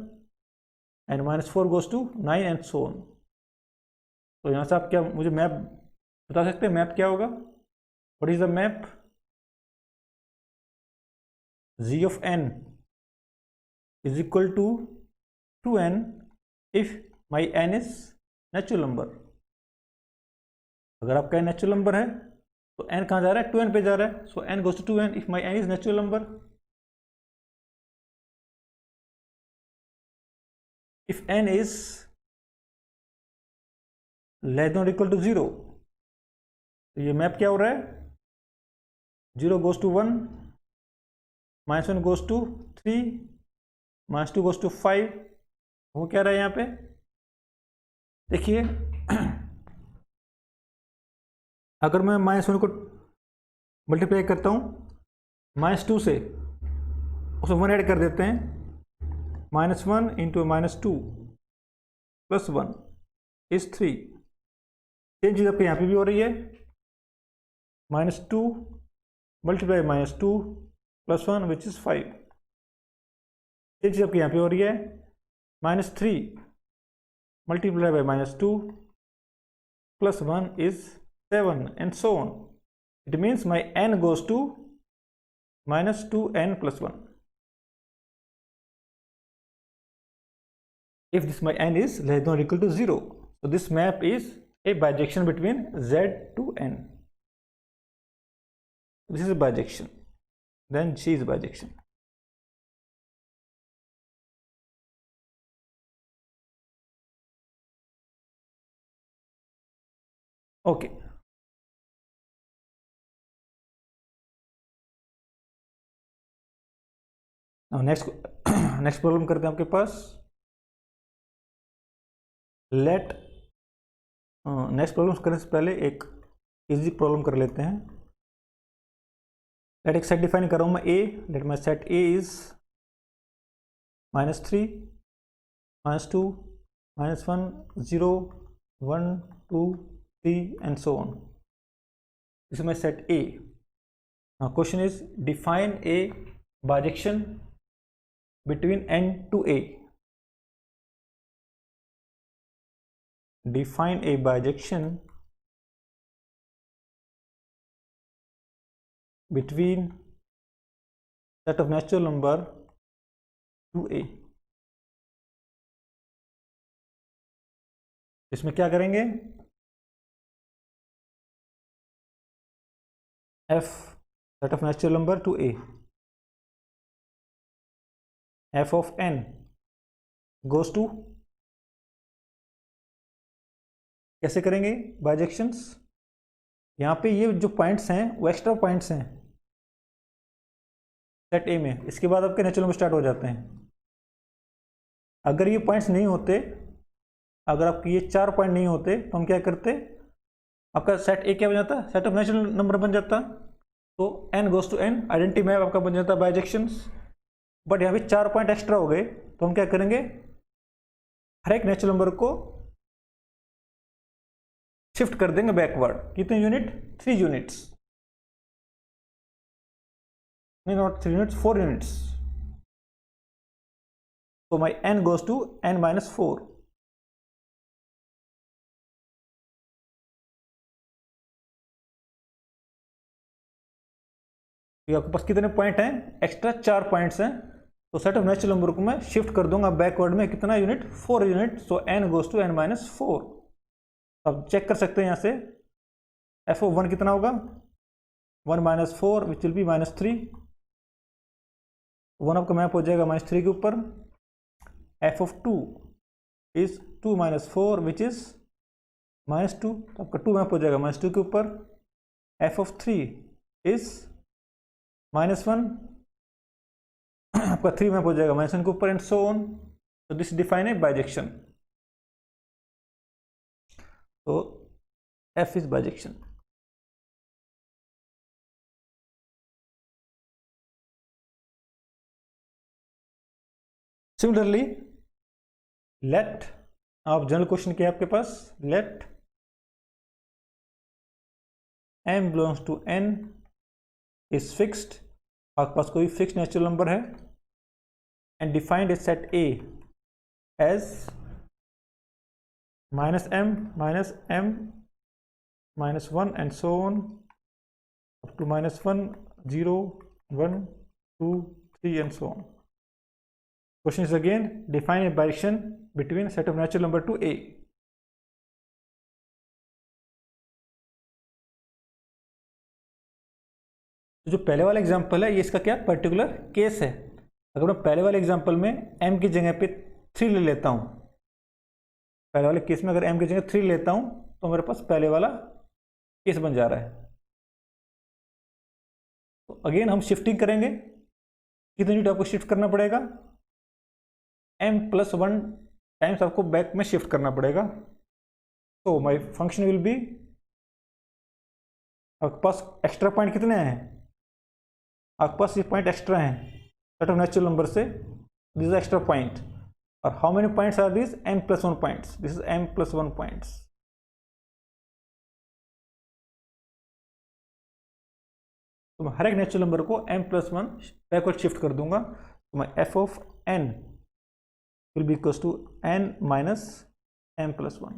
and -4 goes to 9 and so on। तो यहाँ से आप क्या मुझे मैप बता सकते हैं, मैप क्या होगा, what is the map, g of n is equal to 2n if my n is natural number. अगर आपका n नेचुरल नंबर है तो n कहाँ जा रहा है, 2n पे जा रहा है, सो n goes to 2n if my n is natural number. if n is less than or equal to 0, तो ये मैप क्या हो रहा है, 0 goes to 1, -1 goes to 3, -2 goes to 5। वो क्या रहा है यहाँ पे, देखिए अगर मैं -1 को मल्टीप्लाई करता हूँ -2 से, उसमें 1 ऐड कर देते हैं, -1 इंटू -2 प्लस 1 इज 3। सेम चीज़ आपके यहाँ पे भी हो रही है, -2 मल्टीप्लाई -2 प्लस 1 विच इज 5। सेम चीज़ आपके यहाँ पे हो रही है, -3 multiply by -2 plus 1 is 7 and so on। It means my n goes to -2n plus 1 if this my n is less than or equal to 0। So this map is a bijection between z to n। This is a bijection, then G is a bijection। Okay, now next problem करते हैं आपके पास। Late next problem करने से पहले एक easy problem कर लेते हैं। लेट एक सेट डिफाइन कर रहा हूँ मैं A, let my set A is -3 -2 -1 0 1 2 3 and so on। This is my set A. Now question is define a bijection between n to a। Define a bijection between set of natural number to a। इसमें क्या करेंगे, f set of natural number to a, f of n goes to, कैसे करेंगे बाइजेक्शंस, यहाँ पे ये जो points हैं वो एक्स्ट्रा पॉइंट्स हैं सेट ए में, इसके बाद आपके नेचुरल नंबर स्टार्ट हो जाते हैं। अगर ये पॉइंट्स नहीं होते, अगर आपके ये 4 पॉइंट नहीं होते तो हम क्या करते, आपका सेट ए क्या बन जाता, सेट ऑफ नेचुरल नंबर बन जाता। तो n goes to n identity map आपका बन जाता बाइजेक्शंस। बट यहाँ पे 4 पॉइंट एक्स्ट्रा हो गए, तो हम क्या करेंगे, हर एक नेचुरल नंबर को शिफ्ट कर देंगे बैकवर्ड। कितने यूनिट, 3 यूनिट्स, नहीं not 3 units, 4 units. So my n goes to n minus 4. तो आपके पास कितने पॉइंट हैं, एक्स्ट्रा 4 पॉइंट्स हैं। तो सेट ऑफ नेचुरल नंबर को मैं शिफ्ट कर दूंगा बैकवर्ड में, कितना unit, 4 unit. So n goes to n minus 4। अब चेक कर सकते हैं यहाँ से f ऑफ 1 कितना होगा, 1 minus 4 which will be minus 3। 1 आपका मैप हो जाएगा माइनस 3 के ऊपर। f of 2 is 2 minus 4 which is minus 2, तो आपका 2 मैप हो जाएगा माइनस 2 के ऊपर। f of 3 is minus 1, आपका 3 मैप हो जाएगा माइनस 1 के ऊपर, एंड सो ऑन। तो दिस डिफाइन ए बाइजेक्शन। तो f is bijection. Similarly let, आप जनरल क्वेश्चन किया आपके पास, let m belongs to n is fixed, आपके पास कोई फिक्स्ड नेचुरल नंबर है, and defined a set A as minus m minus 1 and so on up to minus 1 0 1 2 3 and so on. Question is again, define a bijection between set of natural number to A. तो जो पहले वाला example है ये इसका क्या particular case है। अगर मैं पहले वाले एग्जांपल में m की जगह पे 3 ले लेता हूँ, पहले वाले केस में अगर m की जगह 3 लेता हूँ तो मेरे पास पहले वाला केस बन जा रहा है। तो अगेन हम शिफ्टिंग करेंगे, कितने यूनिट आपको शिफ्ट करना पड़ेगा, m प्लस 1 टाइम्स आपको बैक में शिफ्ट करना पड़ेगा। तो माय फंक्शन विल बी, आपके पास एक्स्ट्रा पॉइंट कितने हैं, आपके पास ये पॉइंट एक्स्ट्रा हैं सेट ऑफ नेचुरल नंबर से, दिस इज एक्स्ट्रा पॉइंट। और how many points are this, m plus 1 points, this is m plus 1 points. तो मैं हर एक नेचुरल नंबर को m प्लस 1 बैकवर्ड शिफ्ट कर दूंगा। तो मैं f of n will be equals to n minus m plus 1.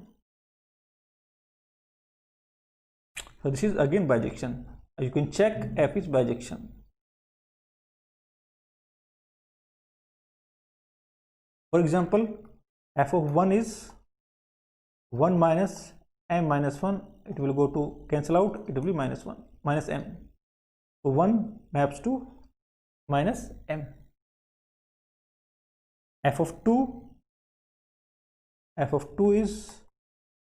So this is again bijection. You can check f is bijection. For example, f of 1 is 1 minus m minus 1. It will go to cancel out. It will be minus 1 minus m. So 1 maps to minus m. f of 2 is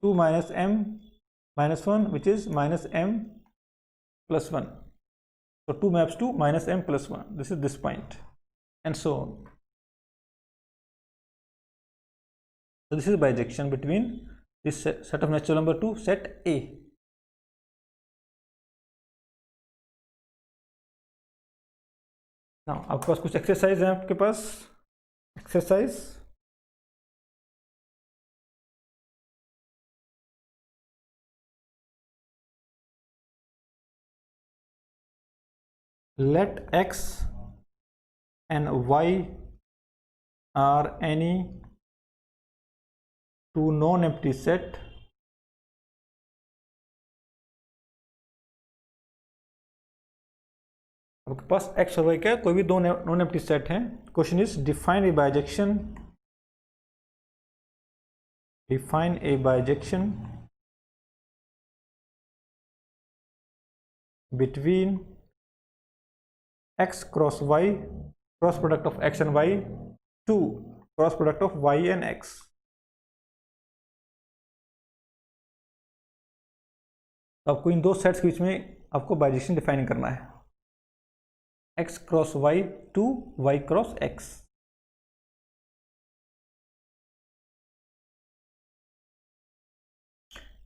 2 minus m minus 1 which is minus m plus 1. So 2 maps to minus m plus 1. This is this point and so on. So this is bijection between this set of natural number to set A. Now आपके पास कुछ exercise है, आपके पास exercise let x and y are any two non-empty set आपके पास x और y का कोई भी दो नॉन एम्प्टी सेट हैं। Question is define a bijection, define a bijection between x cross y, cross product of x and y, to cross product of y and x. तो आपको इन दो सेट्स के बीच में आपको बाइजेक्शन डिफाइन करना है, x cross y to y cross x।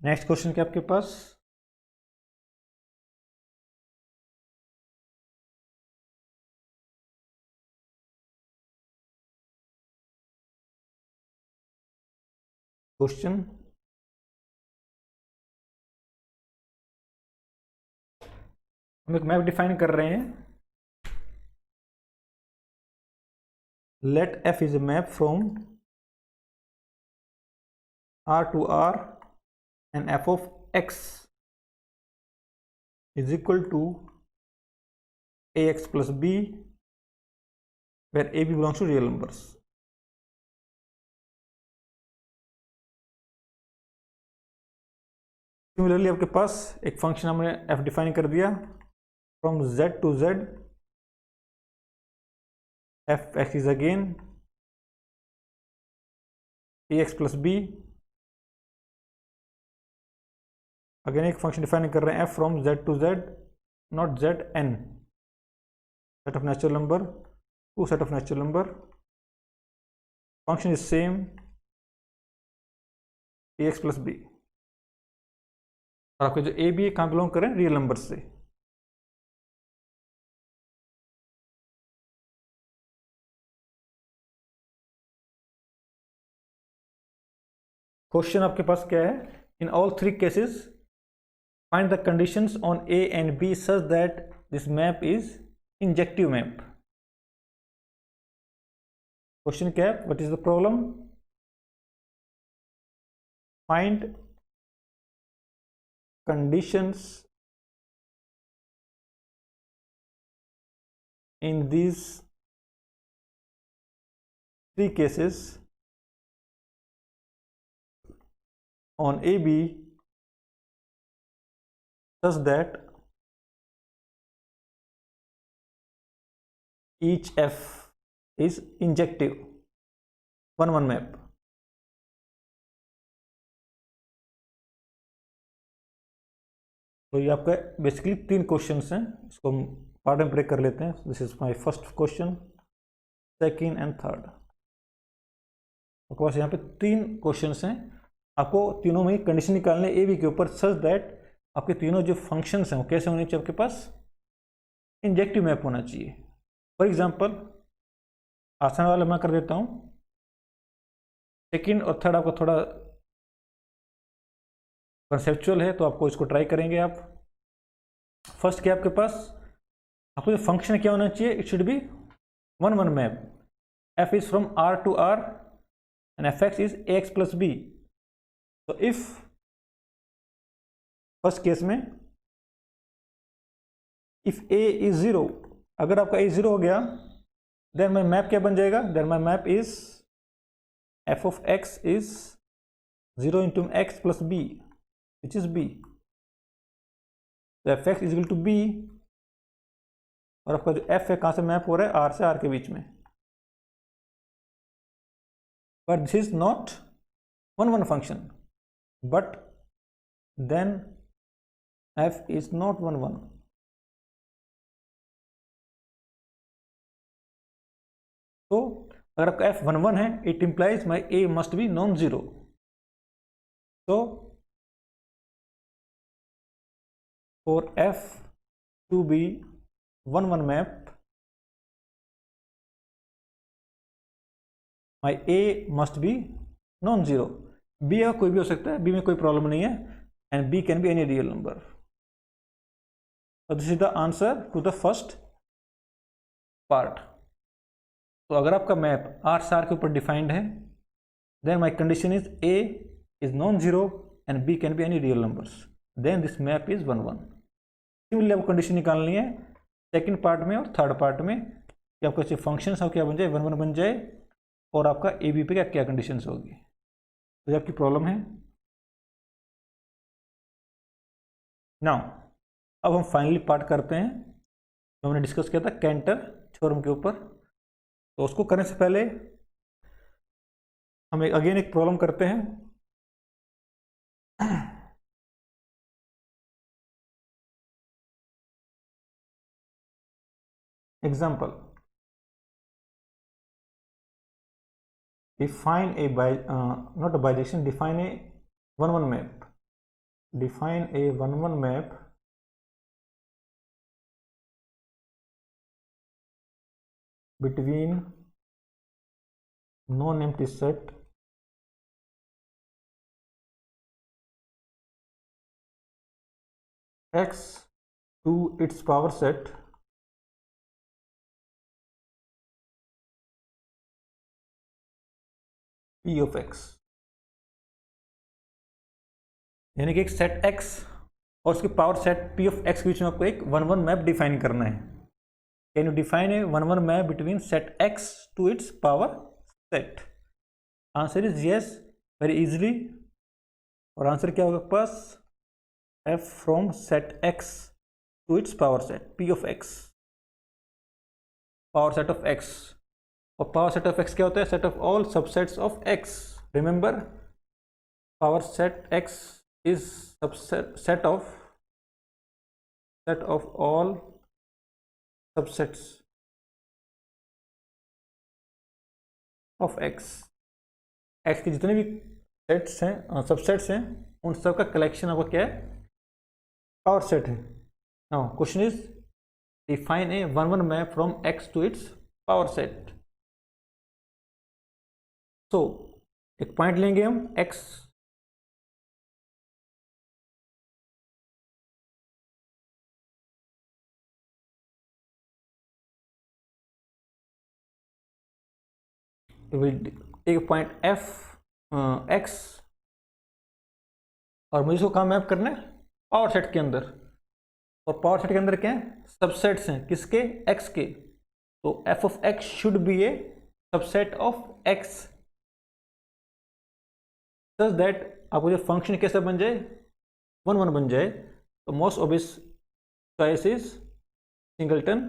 Next question क्या आपके पास, क्वेश्चन हम एक मैप डिफाइन कर रहे हैं, let f is a map from R to R and f of x is equal to ax plus b where a b belongs to real numbers। Similarly आपके पास एक function हमने f define कर दिया from z to z, f(x) is again ax plus b। Again एक function define कर रहे हैं f from z to z, not z n, set of natural number to set of natural number, function is same ax plus b। और आपके जो a b कहाँ belong करें, real number से। क्वेश्चन आपके पास क्या है, in all three cases find the conditions on a and b such that this map is injective map. Question क्या है, what is the problem, find conditions in these three cases on AB such that each f is injective, 1-1 map. तो ये आपका basically 3 questions हैं, इसको हम part में break कर लेते हैं। This is my first question, second and third. आपके पास यहाँ पे 3 क्वेश्चंस हैं, आपको तीनों में कंडीशन निकालने ए बी के ऊपर सच दैट आपके तीनों जो फंक्शंस हैं वो कैसे होने चाहिए, आपके पास इंजेक्टिव मैप होना चाहिए। फॉर एग्जांपल आसान वाला मैं कर देता हूँ, सेकंड और थर्ड आपका थोड़ा कंसेप्चुअल है तो आपको इसको ट्राई करेंगे आप। फर्स्ट क्या आपके पास, आपको जो फंक्शन क्या होना चाहिए, it should be 1-1 map, f is from r to r and fx is ax plus b। तो इफ फर्स्ट केस में इफ a इज 0, अगर आपका a 0 हो गया देन माई मैप क्या बन जाएगा, then my map is f of x is 0 into x plus b which is b। तो fx is equal to b और आपका जो f है कहाँ से मैप हो रहा है, r से r के बीच में। But this is not 1-1 function, but then f is not 1-1। तो अगर आपका f 1-1 है, it implies my a must be non zero. तो for f to be 1-1 map, my a must be non zero. B का कोई भी हो सकता है, बी में कोई प्रॉब्लम नहीं है, and b can be any real number. This is the answer to the first part. तो अगर आपका मैप आर से आर के ऊपर डिफाइंड है, then my condition is a is non zero and b can be any real numbers, then this map is 1-1। Similarly आपको condition निकालनी है सेकेंड पार्ट में और थर्ड पार्ट में कि आपका जो फंक्शन है क्या बन जाए, 1-1 बन जाए, और आपका ए बी पे क्या क्या कंडीशन होगी। तो ये आपकी प्रॉब्लम है। नाउ अब हम फाइनली पार्ट करते हैं जो हमने डिस्कस किया था कैंटर थ्योरम के ऊपर। तो उसको करने से पहले हम अगेन एक प्रॉब्लम करते हैं। Example, define a not a bijection, define a 1-1 map, define a 1-1 map between non-empty set x to its power set p of x, यानी कि एक सेट x और उसके power set p of x के बीच में आपको एक 1-1 मैप डिफाइन करना है. Can you define a 1-1 map between set x to its power set? Answer is yes, very easily. और आंसर क्या होगा पास? f from set x to its power set p of x, power set of x. और power set of x क्या होता है? Set of all subsets of x. Remember, power set x is set of all subsets of x. x के जितने भी sets हैं, subsets हैं, उन सब का कलेक्शन आपका क्या है? पावर सेट है. Now question is define a 1-1 map from x to its power set. So एक पॉइंट लेंगे हम x, एक पॉइंट f x, और मुझे इसको कहाँ मैप करना है? पावर सेट के अंदर. और पावर सेट के अंदर क्या है? सबसेट्स हैं. किसके? x के. तो f of x should be A subset of x such that आपको जो फंक्शन कैसे बन जाए? 1-1 बन जाए. तो most obvious choice is singleton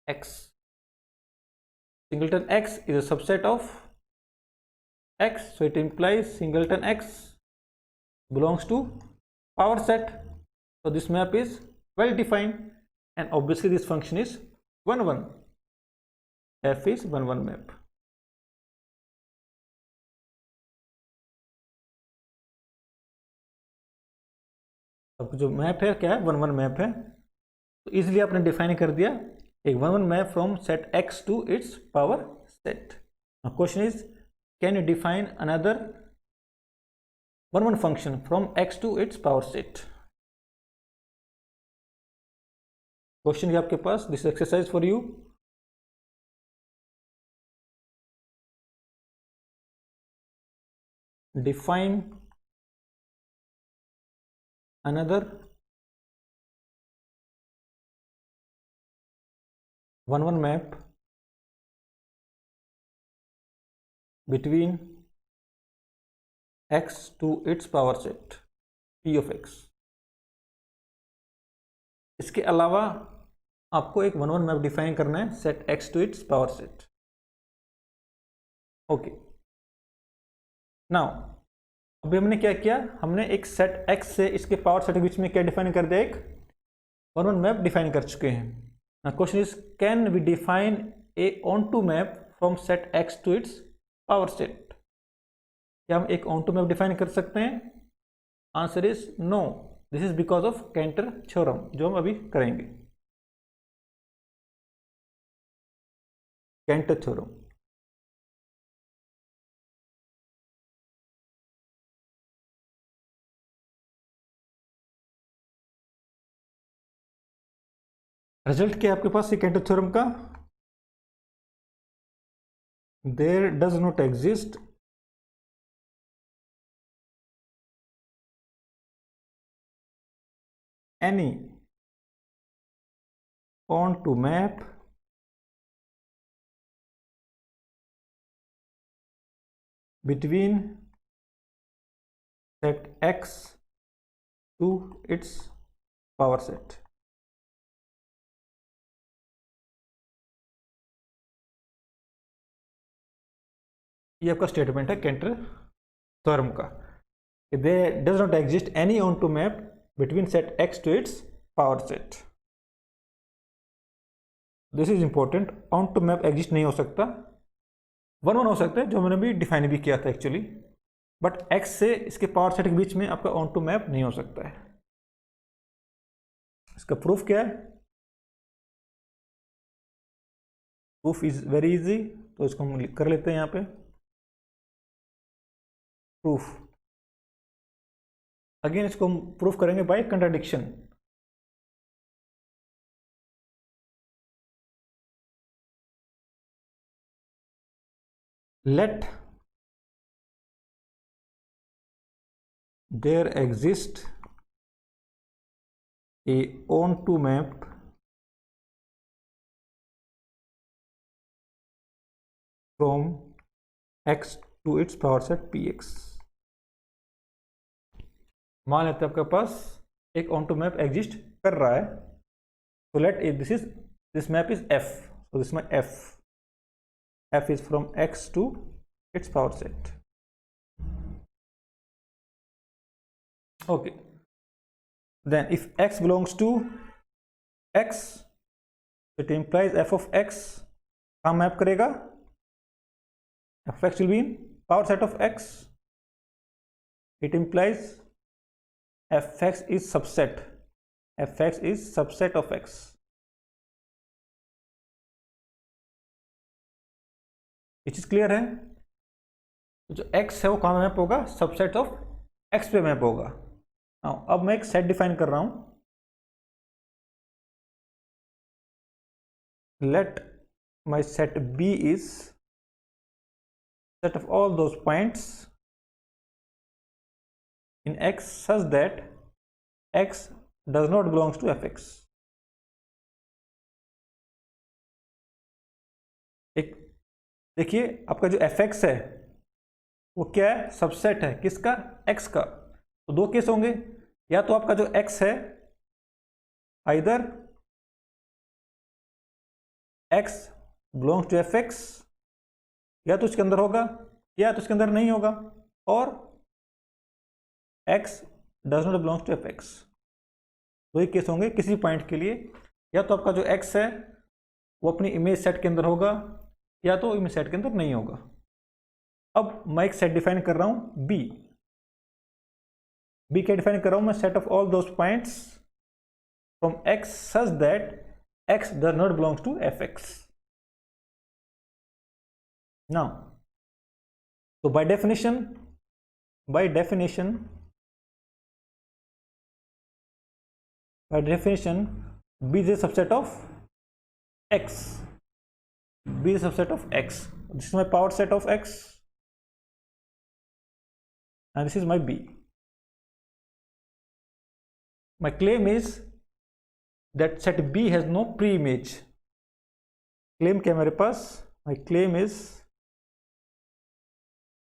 x. Singleton x is a subset of x, so it implies singleton x belongs to power set. So this map is well defined, and obviously this function is 1-1. f is 1-1 map. अब जो map है क्या है? 1-1 map है. तो easily आपने define कर दिया एक 1-1 map from set x to its power set. Now question is, can you define another 1-1 function from x to its power set? Question है आपके पास. This exercise for you. Define another 1-1 map between x to its power set p of x. इसके अलावा आपको एक 1-1 map define करना है set x to its power set. Okay, now अभी हमने क्या किया? हमने एक सेट x से इसके पावर सेट के बीच में क्या डिफाइन कर दिया? एक 1-1 मैप डिफाइन कर चुके हैं. Now question is, can we define a onto map from set x to its power set? क्या हम एक onto map डिफाइन कर सकते हैं? Answer is no. This is because of Cantor theorem, जो हम अभी करेंगे. Canter theorem. रिजल्ट क्या है आपके पास कैंटर थ्योरम का? There does not exist any onto map between set x to its power set. ये आपका स्टेटमेंट है कैंटर थ्योरम का. There does not exist any onto map between set x to its power set. This is important, onto map exist नहीं हो सकता, one one हो सकता है जो मैंने भी डिफाइन भी किया था एक्चुअली, बट एक्स से इसके पावर सेट के बीच में आपका ऑन टू मैप नहीं हो सकता है। इसका प्रूफ क्या है? प्रूफ इज वेरी इजी, तो इसको हम कर लेते हैं यहाँ पे प्रूफ। अगेन इसको हम प्रूफ करेंगे by contradiction. Let there exist a onto map from x to its power set px। मान लेते हैं आपके पास एक onto map एग्जिस्ट कर रहा है, तो let this map is f, so this my f is from x to its power set। okay, then if x belongs to x, it implies f of x कहाँ map करेगा? f of x will be in power set of x, it implies fx is subset, fx is subset of x। ये चीज clear है? तो जो x है वो कहाँ मैप होगा? सबसेट ऑफ x पे मैप होगा। अब मैं एक सेट डिफाइन कर रहा हूं, late my set b is set of all those points in x such that x does not belongs to fx। एक देखिए आपका जो fx है वो क्या है? सबसेट है किसका? x का। तो दो केस होंगे, या तो आपका जो x है either x belongs to fx, या तो उसके अंदर होगा या तो उसके अंदर नहीं होगा, और x does not belongs to fx। दो ही केस होंगे किसी पॉइंट के लिए, या तो आपका जो x है वो अपनी इमेज सेट के अंदर होगा या तो इमेज सेट के अंदर नहीं होगा। अब मैं एक सेट डिफाइन कर रहा हूं b क्या डिफाइन कर रहा हूं मैं? Set of all those points from x such that x does not belongs to fx। Now तो by definition by definition b is a subset of x, b is a subset of x, this is my power set of x and this is my b। my claim is that set b has no pre-image। claim क्या मेरे पास? my claim is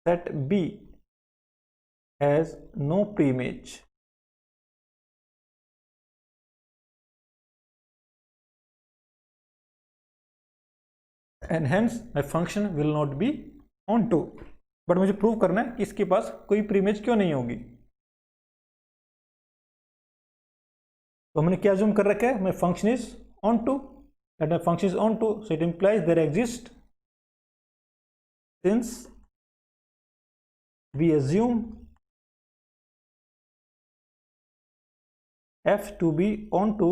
set b has no pre-image। and hence my function will not be onto। But मुझे prove करना है कि इसके पास कोई प्रीइमेज क्यों नहीं होगी। तो हमने क्या जूम कर रखा है? my function is onto, that my function is onto, so it implies there exist, since we assume f to be onto,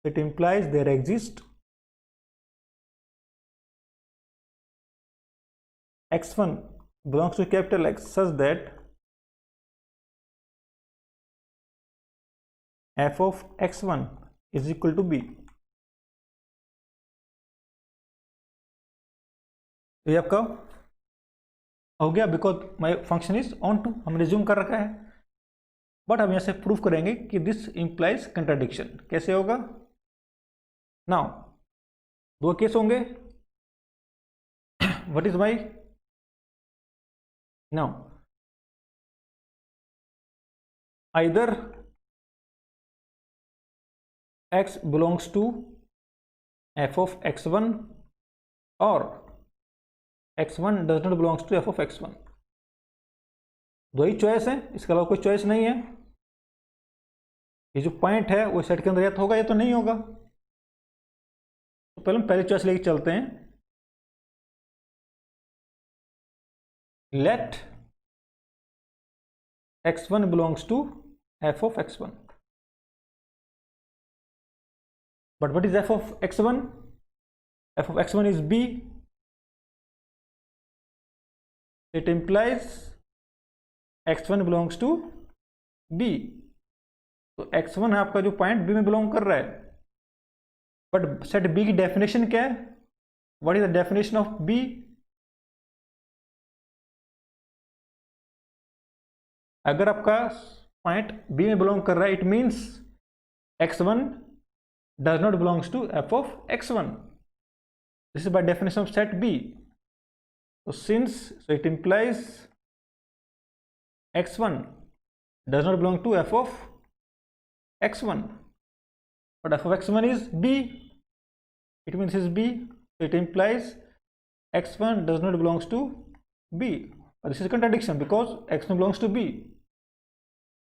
it implies there exist x1 belongs to capital X such that f of x1 is equal to b। तो ये आपका हो गया, because my function is onto, हम resume कर रखा है। But हम यहां से प्रूफ करेंगे कि दिस इंप्लाइज कंट्राडिक्शन। कैसे होगा? नाउ दो केस होंगे, what is my now either x belongs to f of x1 और x1 does not belongs to f of x1। दो ही चॉइस है, इसके अलावा कोई चॉइस नहीं है। ये जो पॉइंट है वो सेट के अंदर या तो होगा या तो नहीं होगा। पहले हम पहली चॉइस लेके चलते हैं। Let x1 belongs to f of x1, but what is f of x1? f of x1 is b. It implies x1 belongs to b. तो x1 है आपका जो पॉइंट b में बिलोंग कर रहा है, बट सेट b की definition क्या है? What is the definition of b? अगर आपका पॉइंट b में बिलोंग कर रहा है, it means x1 does not belongs to f of x1. This is by definition of set b. So it implies x1 does not belong to f of x1, but f of x1 is b. It means is b. So it implies x1 does not belongs to b. This is a contradiction because x1 belongs to b.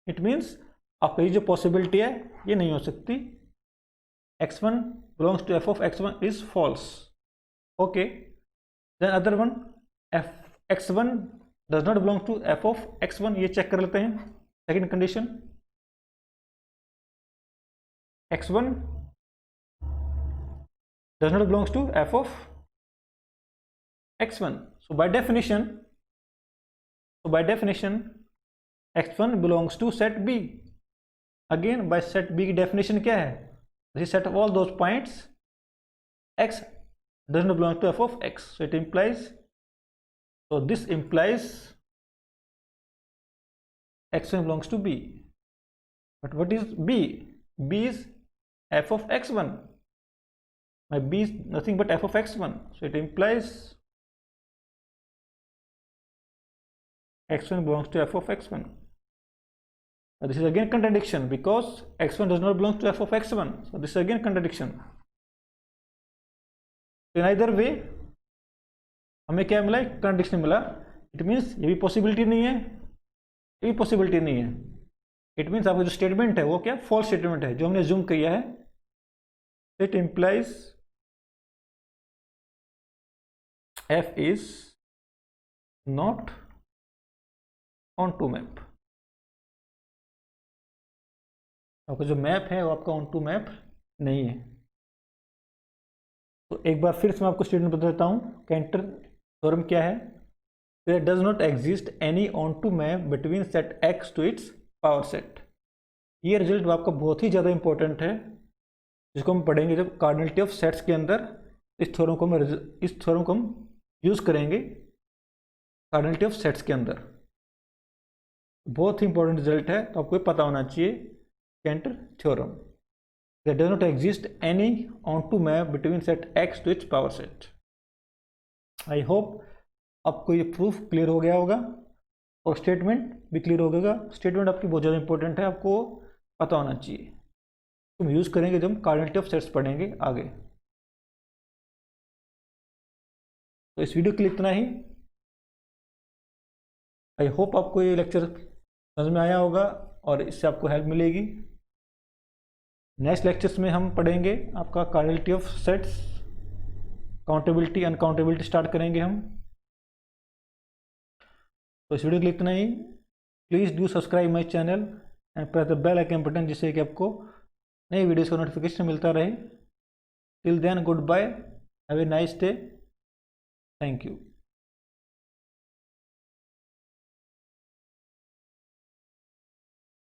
It means आपकी ये जो possibility है ये नहीं हो सकती। x1 belongs to f of x1 is false. Okay. Then other one, f x1 does not belong to f of x1, ये check कर लेते हैं। Second condition, x1 does not belongs to f of x1. So by definition x1 belongs to set b. Again by set b की definition क्या है? This is set of all those points x does not belong to f of x. So it implies, so this implies x1 belongs to b. But what is b? b is f of x1. My b is nothing but f of x1. So it implies x1 belongs to f of x1. Now this is again contradiction because x1 does not belong to f of x1. So this is again contradiction. In either way हमें क्या मिला? contradiction मिला. It means ये भी possibility नहीं है, ये भी possibility नहीं है. It means आपका जो statement है वो क्या? false statement है जो हमने assume किया है. It implies f is not onto map. आपका जो मैप है वो आपका ऑन टू मैप नहीं है। तो एक बार फिर से मैं आपको स्टेटमेंट बता देता हूँ। कैंटर थ्योरम क्या है? There does not exist any onto map between set x to its power set. ये रिजल्ट आपका बहुत ही ज़्यादा इंपॉर्टेंट है, जिसको हम पढ़ेंगे जब कार्डिनलिटी ऑफ सेट्स के अंदर इस थ्योरम को हम यूज़ करेंगे कार्डिनलिटी ऑफ सेट्स के अंदर। बहुत ही इंपॉर्टेंट रिजल्ट है, तो आपको पता होना चाहिए Cantor theorem. There does not exist any onto map between set x to its power set. I hope आपको ये प्रूफ क्लियर हो गया होगा और स्टेटमेंट भी क्लियर हो गया। स्टेटमेंट आपकी बहुत ज़्यादा इंपॉर्टेंट है, आपको पता होना चाहिए। तुम यूज़ करेंगे जब कार्डिनलिटी ऑफ सेट्स पढ़ेंगे आगे। तो इस वीडियो के लिए इतना ही। आई होप आपको ये लेक्चर समझ में आया होगा और इससे आपको हेल्प मिलेगी। नेक्स्ट लेक्चर्स में हम पढ़ेंगे आपका cardinality of sets, countability uncountability start करेंगे हम। तो इस वीडियो के लिए इतना ही। Please do subscribe my channel and press the bell icon button, जिससे कि आपको नई वीडियोस का नोटिफिकेशन मिलता रहे। Till then good bye, have a nice day, thank you.